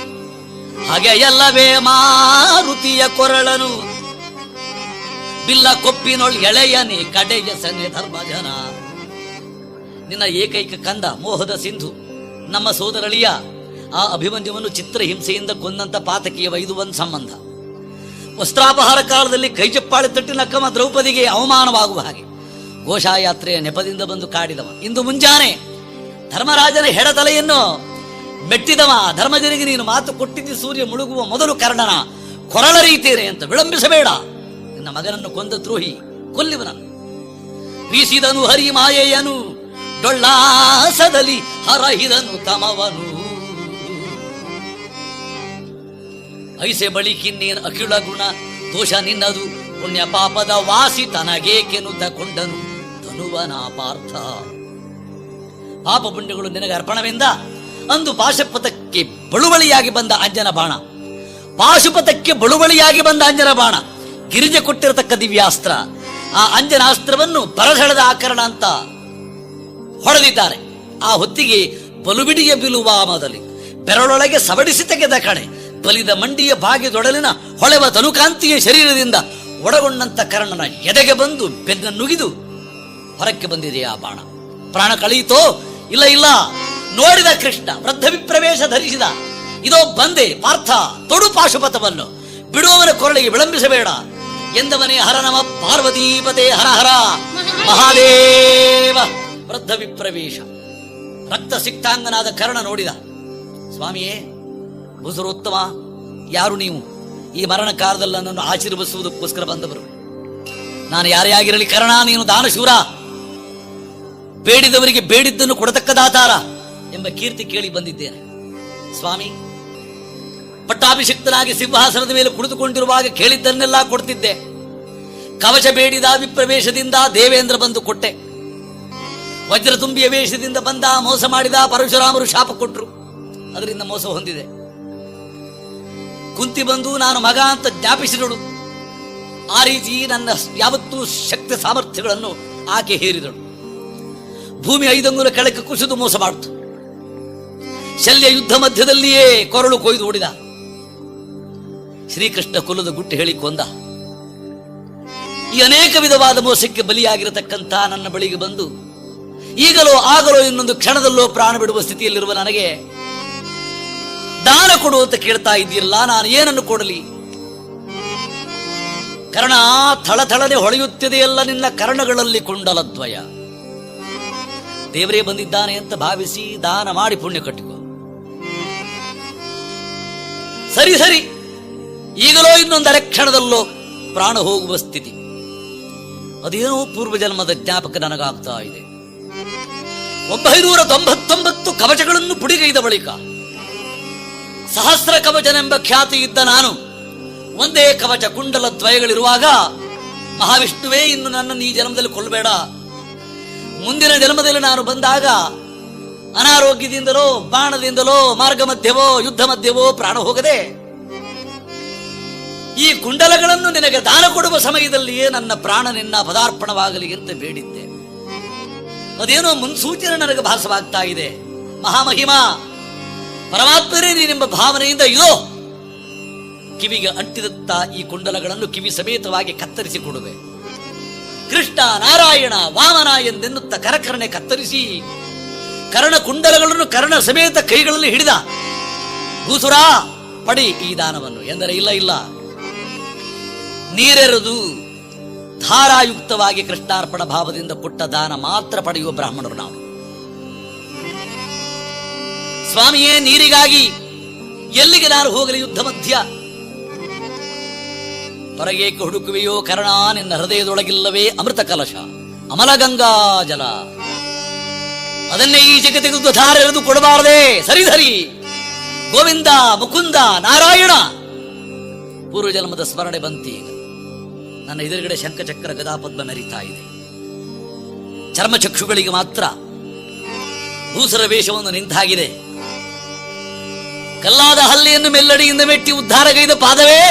ಹಾಗೆ ಎಲ್ಲವೇ ಮಾರುತಿಯ ಕೊರಳನು, ಬಿಲ್ಲ ಕೊಪ್ಪಿನೊಳ್ ಎಳೆಯನೇ ಕಡೆಯ ಸನೆ ಧರ್ಮಜನ. ನಿನ್ನ ಏಕೈಕ ಕಂದ ಮೋಹದ ಸಿಂಧು ನಮ್ಮ ಸೋದರಳಿಯ ಆ ಅಭಿಮನ್ಯುವನ್ನು ಚಿತ್ರಹಿಂಸೆಯಿಂದ ಕೊಂದಂತ ಪಾತಕಿಯ ಇದು ಒಂದು ಸಂಬಂಧ. ವಸ್ತ್ರಾಪಹಾರ ಕಾಲದಲ್ಲಿ ಕೈಚಪ್ಪಾಳೆ ತಟ್ಟಿನ ಅಕ್ಕಮ ದ್ರೌಪದಿಗೆ ಅವಮಾನವಾಗುವ ಹಾಗೆ ಘೋಷಾಯಾತ್ರೆಯ ನೆಪದಿಂದ ಬಂದು ಕಾಡಿದವ. ಇಂದು ಮುಂಜಾನೆ ಧರ್ಮರಾಜನ ಹೆಡತಲೆಯನ್ನು ಮೆಟ್ಟಿದವ. ಧರ್ಮಜನಿಗೆ ನೀನು ಮಾತು ಕೊಟ್ಟಿದ್ದು ಸೂರ್ಯ ಮುಳುಗುವ ಮೊದಲು ಕರ್ಣನ ಕೊರಳರೀತೀರೆ ಅಂತ ವಿಳಂಬಿಸಬೇಡ. ನಿನ್ನ ಮಗನನ್ನು ಕೊಂದ ದ್ರೋಹಿ, ಕೊಲ್ಲಿವನನ್ನು. ಬೀಸಿದನು ಹರಿಮಾಯೆಯನು, ಡೊಳ್ಳಾಸದಲ್ಲಿ ಹರಹಿದನು ತಮವನು. ಐಸೆ ಬಳಿಕಿನ್ನೇನು ಅಖಿಳ ಗುಣ ದೋಷ ನಿನ್ನದು, ಪುಣ್ಯ ಪಾಪದ ವಾಸಿ ತನಗೇಕೆನುತ ಕೊಂಡನು ಧನುವನ ಪಾರ್ಥ. ಪಾಪ ಪುಣ್ಯಗಳು ನಿನಗೆ ಅರ್ಪಣವೆಂದ ಅಂದು ಪಾಶುಪತಕ್ಕೆ ಬಳುವಳಿಯಾಗಿ ಬಂದ ಅಂಜನ ಬಾಣ, ಪಾಶುಪತಕ್ಕೆ ಬಳುವಳಿಯಾಗಿ ಬಂದ ಅಂಜನ ಬಾಣ, ಗಿರಿಜೆ ಕೊಟ್ಟಿರತಕ್ಕ ದಿವ್ಯಾಸ್ತ್ರ. ಆ ಅಂಜನಾಸ್ತ್ರವನ್ನು ಬರಸೆಳೆದ ಆಕರಣ ಅಂತ ಹೊಡೆದಿದ್ದಾರೆ. ಆ ಹೊತ್ತಿಗೆ ಬಲುಬಿಡಿಯ ಬಿಲುವ ಮೊದಲಿ ಬೆರಳೊಳಗೆ ಸವಡಿಸಿ ತೆಗೆದ ಕಣೆ ಬಲಿದ ಮಂಡಿಯ ಭಾಗ್ಯದೊಡಲಿನ ಹೊಳೆವ ತನುಕಾಂತಿಯ ಶರೀರದಿಂದ ಒಡಗೊಂಡಂತ ಕರ್ಣನ ಎದೆಗೆ ಬಂದು ಬೆನ್ನನ್ನುಗಿದು ಹೊರಕ್ಕೆ ಬಂದಿದೆ ಆ ಬಾಣ. ಪ್ರಾಣ ಕಳೆಯಿತೋ? ಇಲ್ಲ ಇಲ್ಲ. ನೋಡಿದ ಕೃಷ್ಣ ವೃದ್ಧ ವಿಪ್ರವೇಶ ಧರಿಸಿದ. ಇದೋ ಬಂದೆ ಪಾರ್ಥ, ತೊಡು ಪಾಶುಪತವನ್ನು, ಬಿಡುವವನ ಕೊರಳಿಗೆ ವಿಳಂಬಿಸಬೇಡ ಎಂದವನೇ ಹರ ನಮ ಪಾರ್ವತೀಪತೆ ಹರ ಹರ ಮಹಾದೇವ. ವೃದ್ಧ ವಿಪ್ರವೇಶ ರಕ್ತ ಸಿಕ್ತಾಂಗನಾದ ಕರ್ಣ ನೋಡಿದ. ಸ್ವಾಮಿಯೇ, ಭೂಸುರೋತ್ತಮ, ಯಾರು ನೀವು? ಈ ಮರಣ ಕಾಲದಲ್ಲಿ ನನ್ನನ್ನು ಆಶೀರ್ವದಿಸುವುದಕ್ಕೋಸ್ಕರ ಬಂದವರು. ನಾನು ಯಾರೇ ಆಗಿರಲಿ ಕರ್ಣ, ನೀನು ದಾನಶೂರ, ಬೇಡಿದವರಿಗೆ ಬೇಡಿದ್ದನ್ನು ಕೊಡತಕ್ಕ ದಾತಾರ ಎಂಬ ಕೀರ್ತಿ ಕೇಳಿ ಬಂದಿದ್ದೇನೆ. ಸ್ವಾಮಿ, ಪಟ್ಟಾಭಿಷಿಕ್ತನಾಗಿ ಸಿಂಹಾಸನದ ಮೇಲೆ ಕುಳಿತುಕೊಂಡಿರುವಾಗ ಕೇಳಿದ್ದನ್ನೆಲ್ಲ ಕೊಡ್ತಿದ್ದೆ. ಕವಚ ಬೇಡಿದ ವಿಪ್ರವೇಶದಿಂದ ದೇವೇಂದ್ರ ಬಂದು ಕೊಟ್ಟೆ. ವಜ್ರ ತುಂಬಿಯ ವೇಷದಿಂದ ಬಂದ, ಮೋಸ ಮಾಡಿದ ಪರಶುರಾಮರು ಶಾಪ ಕೊಟ್ಟರು, ಅದರಿಂದ ಮೋಸ ಹೊಂದಿದೆ. ಕುಂತಿ ಬಂದು ನಾನು ಮಗ ಅಂತ ಜ್ಞಾಪಿಸಿದಳು. ಆ ರೀತಿ ನನ್ನ ಯಾವತ್ತೂ ಶಕ್ತಿ ಸಾಮರ್ಥ್ಯಗಳನ್ನು ಆಕೆ ಹೇರಿದಳು. ಭೂಮಿ 5 ಅಂಗುಲ ಕೆಳಕ್ಕೆ ಕುಸಿದು ಮೋಸ ಮಾಡಿತು. ಶಲ್ಯ ಯುದ್ಧ ಮಧ್ಯದಲ್ಲಿಯೇ ಕೊರಳು ಕೊಯ್ದು ಓಡಿದ. ಶ್ರೀಕೃಷ್ಣ ಕುಲದ ಗುಟ್ಟು ಹೇಳಿ ಕೊಂದ. ಈ ಅನೇಕ ವಿಧವಾದ ಮೋಸಕ್ಕೆ ಬಲಿಯಾಗಿರತಕ್ಕಂಥ ನನ್ನ ಬಳಿಗೆ ಬಂದು ಈಗಲೋ ಆಗಲೋ ಇನ್ನೊಂದು ಕ್ಷಣದಲ್ಲೋ ಪ್ರಾಣ ಬಿಡುವ ಸ್ಥಿತಿಯಲ್ಲಿರುವ ನನಗೆ ದಾನ ಕೊಡು ಅಂತ ಕೇಳ್ತಾ ಇದ್ದೀರಲ್ಲ, ನಾನು ಏನನ್ನು ಕೊಡಲಿ? ಕರ್ಣ, ಥಳಥಳನೆ ಹೊಳೆಯುತ್ತಿದೆಯಲ್ಲ ನಿನ್ನ ಕರ್ಣಗಳಲ್ಲಿ ಕುಂಡಲದ್ವಯ. ದೇವರೇ ಬಂದಿದ್ದಾನೆ ಅಂತ ಭಾವಿಸಿ ದಾನ ಮಾಡಿ ಪುಣ್ಯ ಕಟ್ಟಿಕೊ. ಸರಿ ಸರಿ, ಈಗಲೋ ಇನ್ನೊಂದು ಕ್ಷಣದಲ್ಲೋ ಪ್ರಾಣ ಹೋಗುವ ಸ್ಥಿತಿ. ಅದೇನೋ ಪೂರ್ವಜನ್ಮದ ಜ್ಞಾಪಕ ನನಗಾಗ್ತಾ ಇದೆ. 999 ಕವಚಗಳನ್ನು ಪುಡಿಗೈದ ಬಳಿಕ ಸಹಸ್ರ ಕವಚನೆಂಬ ಖ್ಯಾತಿ ಇದ್ದ ನಾನು ಒಂದೇ ಕವಚ ಕುಂಡಲ ದ್ವಯಗಳಿರುವಾಗ ಮಹಾವಿಷ್ಣುವೇ, ಇನ್ನು ನನ್ನನ್ನು ಈ ಜನ್ಮದಲ್ಲಿ ಕೊಲ್ಲಬೇಡ. ಮುಂದಿನ ಜನ್ಮದಲ್ಲಿ ನಾನು ಬಂದಾಗ ಅನಾರೋಗ್ಯದಿಂದಲೋ ಬಾಣದಿಂದಲೋ ಮಾರ್ಗ ಮಧ್ಯವೋ ಯುದ್ಧ ಮಧ್ಯವೋ ಪ್ರಾಣ ಹೋಗದೆ ಈ ಕುಂಡಲಗಳನ್ನು ನಿನಗೆ ದಾನ ಕೊಡುವ ಸಮಯದಲ್ಲಿಯೇ ನನ್ನ ಪ್ರಾಣ ನಿನ್ನ ಪದಾರ್ಪಣವಾಗಲಿ ಅಂತ ಬೇಡಿದ್ದೆ. ಅದೇನೋ ಮುನ್ಸೂಚನೆ ನನಗೆ ಭಾಸವಾಗ್ತಾ ಇದೆ. ಮಹಾಮಹಿಮಾ ಪರಮಾತ್ಮರೇ ನೀನೆಂಬ ಭಾವನೆಯಿಂದ ಇದೋ ಕಿವಿಗೆ ಅಂಟಿದತ್ತ ಈ ಕುಂಡಲಗಳನ್ನು ಕಿವಿ ಸಮೇತವಾಗಿ ಕತ್ತರಿಸಿ ಕೊಡುವೆ. ಕೃಷ್ಣ, ನಾರಾಯಣ, ವಾಮನ ಎಂದೆನ್ನುತ್ತ ಕರಕರಣೆ ಕತ್ತರಿಸಿ ಕರ್ಣ ಕುಂಡಲಗಳನ್ನು ಕರ್ಣ ಸಮೇತ ಕೈಗಳಲ್ಲಿ ಹಿಡಿದ. ಭೂಸುರ, ಪಡಿ ಈ ದಾನವನ್ನು ಎಂದರೆ ಇಲ್ಲ ಇಲ್ಲ, ನೀರೆರೆದು ಧಾರಾಯುಕ್ತವಾಗಿ ಕೃಷ್ಣಾರ್ಪಣ ಭಾವದಿಂದ ಕೊಟ್ಟ ದಾನ ಮಾತ್ರ ಪಡೆಯುವ ಬ್ರಾಹ್ಮಣರು ನಾವು. ಸ್ವಾಮಿಯೇ, ನೀರಿಗಾಗಿ ಎಲ್ಲಿಗೆ ನಾನು ಹೋಗಲಿ ಯುದ್ಧ ಮಧ್ಯ? ಹೊರಗೇಕೆ ಹುಡುಕುವೆಯೋ ಕರ್ಣ, ನಿನ್ನ ಹೃದಯದೊಳಗಿಲ್ಲವೇ ಅಮೃತ ಕಲಶ ಅಮಲ ಗಂಗಾ ಜಲ? ಅದನ್ನೇ ಈಚೆಗೆ ತೆಗೆದು ಧಾರೆರೆದು ಕೊಡಬಾರದೆ? ಸರಿ ಸರಿ, ಗೋವಿಂದ, ಮುಕುಂದ, ನಾರಾಯಣ. ಪೂರ್ವಜನ್ಮದ ಸ್ಮರಣೆ ಬಂತೀಗ. ನನ್ನ ಎದುರುಗಡೆ ಶಂಖಚಕ್ರ ಗದಾಪದ್ಮ ಮೆರಿತಾ ಇದೆ. ಚರ್ಮಚಕ್ಷುಗಳಿಗೆ ಮಾತ್ರ ಭೂಸರ ವೇಷವನ್ನು ನಿಂತಾಗಿದೆ. ಕಲ್ಲಾದ ಹಲ್ಲೆಯನ್ನು ಮೆಲ್ಲಡಿಯಿಂದ ಮೆಟ್ಟಿ ಉದ್ಧಾರಗೈದ ಪಾದವೇ,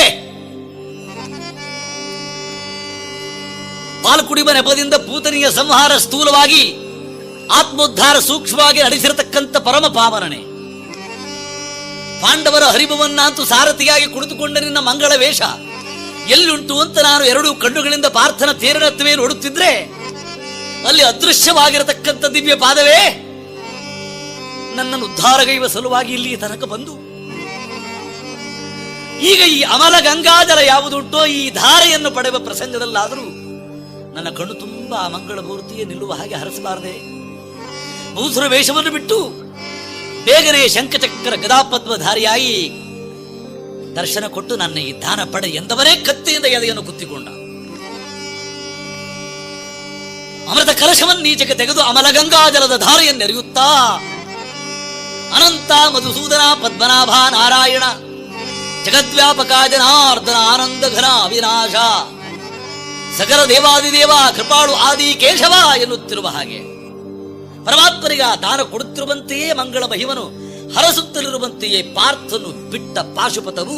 ಪಾಲ್ಕುಡಿಬ ನೆಪದಿಂದ ಪೂತನಿಯ ಸಂಹಾರ ಸ್ಥೂಲವಾಗಿ ಆತ್ಮೋದ್ಧಾರ ಸೂಕ್ಷ್ಮವಾಗಿ ನಡೆಸಿರತಕ್ಕಂಥ ಪರಮ ಪಾವನನೆ, ಪಾಂಡವರ ಹರಿಭವನ್ನಂತೂ ಸಾರಥಿಯಾಗಿ ಕುಳಿತುಕೊಂಡ ನಿನ್ನ ಮಂಗಳ ವೇಷ ಎಲ್ಲಿುಂಟು ಅಂತ ನಾನು 2 ಕಣ್ಣುಗಳಿಂದ ಪಾರ್ಥನ ತೇರನತ್ವೇ ನೋಡುತ್ತಿದ್ರೆ ಅಲ್ಲಿ ಅದೃಶ್ಯವಾಗಿರತಕ್ಕಂಥ ದಿವ್ಯ ಪಾದವೇ ನನ್ನನ್ನು ಉದ್ಧಾರಗೈವ ಸಲುವಾಗಿ ಇಲ್ಲಿ ತನಕ ಬಂದು ಈಗ ಈ ಅಮಲ ಗಂಗಾಜಲ ಯಾವುದುಂಟೋ ಈ ಧಾರೆಯನ್ನು ಪಡೆಯುವ ಪ್ರಸಂಗದಲ್ಲಾದರೂ ನನ್ನ ಕಣ್ಣು ತುಂಬಾ ಮಂಗಳ ಮೂರ್ತಿಯೇ ನಿಲ್ಲುವ ಹಾಗೆ ಹರಸಬಾರದೆ? ಭೂಸುರ ವೇಷವನ್ನು ಬಿಟ್ಟು ಬೇಗನೆ ಶಂಖಚಕ್ರ ಗದಾಪದ್ಮಧಾರಿಯಾಗಿ ದರ್ಶನ ಕೊಟ್ಟು ನನ್ನ ಈ ದಾನ ಪಡೆ ಎಂದವರೇ ಕತ್ತಿಯಿಂದ ಎದೆಯನ್ನು ಕುತ್ತಿಕೊಂಡ. ಅಮೃತ ಕಲಶವನ್ನೀಚೆಗೆ ತೆಗೆದು ಅಮಲಗಂಗಾಜಲದ ಧಾರೆಯನ್ನೆರೆಯುತ್ತಾ ಅನಂತ ಮಧುಸೂದನ ಪದ್ಮನಾಭ ನಾರಾಯಣ ಜಗದ್ವ್ಯಾಪಕ ಜನಾರ್ದನ ಆನಂದ ಘನ ಅವಿನಾಶ ಸಕಲ ದೇವಾದಿದೇವ ಕೃಪಾಳು ಆದಿ ಕೇಶವ ಎನ್ನುತ್ತಿರುವ ಹಾಗೆ ಪರಮಾತ್ಮನಿಗ ದಾನ ಕೊಡುತ್ತಿರುವಂತೆಯೇ ಮಂಗಳ ಮಹಿಮನು ಹರಸುತ್ತಲಿರುವಂತೆಯೇ ಪಾರ್ಥನು ಬಿಟ್ಟ ಪಾಶುಪತವು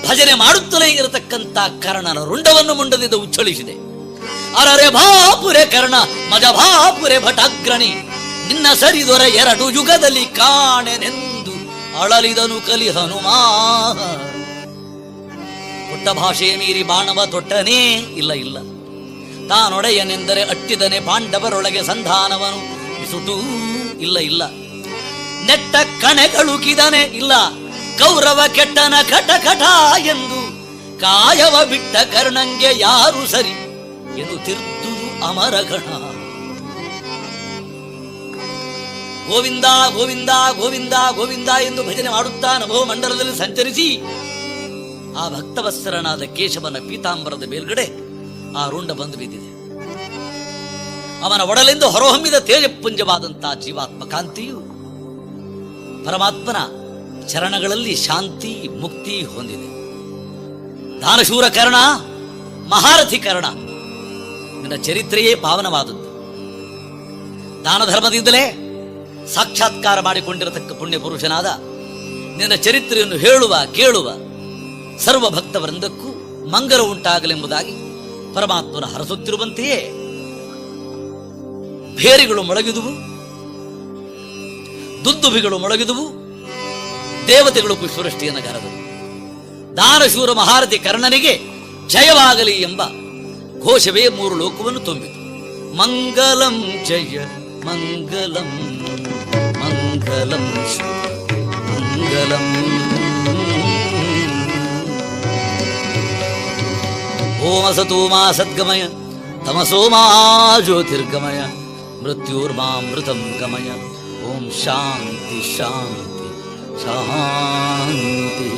ಭಜನೆ ಮಾಡುತ್ತಲೇ ಇರತಕ್ಕಂಥ ಕರ್ಣನ ರುಂಡವನ್ನು ಮುಂಡದಿಂದ ಉಚ್ಚಳಿಸಿದೆ. ಅರರೆ ಭಾಪುರೆ ಕರ್ಣ ಮಜ ಭಾಪುರೆ ಭಟಾಗ್ರಣಿ ನಿನ್ನ ಸರಿದೊರ 2 ಯುಗದಲ್ಲಿ ಕಾಣೆನೆಂದು ಅಳಲಿದನು ಕಲಿ ಹನುಮಾ. ಪುಟ್ಟ ಭಾಷೆಯ ಮೀರಿ ಬಾಣವ ತೊಟ್ಟನೇ ಇಲ್ಲ ಇಲ್ಲ, ತಾನೊಡೆಯನೆಂದರೆ ಅಟ್ಟಿದನೆ ಪಾಂಡವರೊಳಗೆ ಸಂಧಾನವನು ಬಿಸುಟೂ ಇಲ್ಲ ಇಲ್ಲ, ನೆಟ್ಟ ಕಣೆಗಳುಕಿದನೆ ಇಲ್ಲ, ಕೌರವ ಕೆಟ್ಟನ ಕಟಕಟ ಎಂದು ಕಾಯವ ಬಿಟ್ಟ ಕರ್ಣಂಗೆ ಯಾರು ಸರಿ ಎಂದು ತಿರ್ದುದು ಅಮರಗಣ. ಗೋವಿಂದ ಗೋವಿಂದ ಗೋವಿಂದ ಗೋವಿಂದ ಎಂದು ಭಜನೆ ಮಾಡುತ್ತಾ ನಭೋ ಮಂಡಲದಲ್ಲಿ ಸಂಚರಿಸಿ ಆ ಭಕ್ತವತ್ಸರನಾದ ಕೇಶವನ ಪೀತಾಂಬರದ ಮೇಲ್ಗಡೆ ಆ ರುಂಡ ಬಂದು ಬಿದ್ದಿದೆ. ಅವನ ಒಡಲೆಂದು ಹೊರಹೊಮ್ಮಿದ ತೇಜಪುಂಜವಾದಂತಹ ಜೀವಾತ್ಮ ಕಾಂತಿಯು ಪರಮಾತ್ಮನ ಚರಣಗಳಲ್ಲಿ ಶಾಂತಿ ಮುಕ್ತಿ ಹೊಂದಿದೆ. ದಾನಶೂರ ಕರ್ಣ, ಮಹಾರಥಿ ಕರ್ಣ, ನಿನ್ನ ಚರಿತ್ರೆಯೇ ಪಾವನವಾದದ್ದು. ದಾನ ಧರ್ಮದಿಂದಲೇ ಸಾಕ್ಷಾತ್ಕಾರ ಮಾಡಿಕೊಂಡಿರತಕ್ಕ ಪುಣ್ಯ ಪುರುಷನಾದ ನಿನ್ನ ಚರಿತ್ರೆಯನ್ನು ಹೇಳುವ ಕೇಳುವ ಸರ್ವ ಭಕ್ತವೃಂದಕ್ಕೂ ಮಂಗಲ ಉಂಟಾಗಲೆಂಬುದಾಗಿ ಪರಮಾತ್ಮನ ಹರಸುತ್ತಿರುವಂತೆಯೇ ಭೇರಿಗಳು ಮೊಳಗಿದುವು, ದುಂದುಭಿಗಳು ಮೊಳಗಿದುವು, ದೇವತೆಗಳು ಪುಷ್ಪವೃಷ್ಟಿಯನ್ನು ಗರದವು. ದಾನಶೂರ ಮಹಾರಥಿ ಕರ್ಣನಿಗೆ ಜಯವಾಗಲಿ ಎಂಬ ಘೋಷವೇ 3 ಲೋಕವನ್ನು ತುಂಬಿತು. ಮಂಗಲಂ ಜಯ ಮಂಗಲಂ ಮಂಗಲಂ ಮಂಗಲಂ. ಓಂ ಅಸತೋ ಮಾ ಸದ್ಗಮಯ ತಮಸೋ ಮಾ ಜ್ಯೋತಿರ್ಗಮಯ ಮೃತ್ಯುರ್ಮಾಮೃತಂ ಗಮಯ. ಓಂ ಶಾಂತಿ ಶಾಂತಿ ಶಾಂತಿ.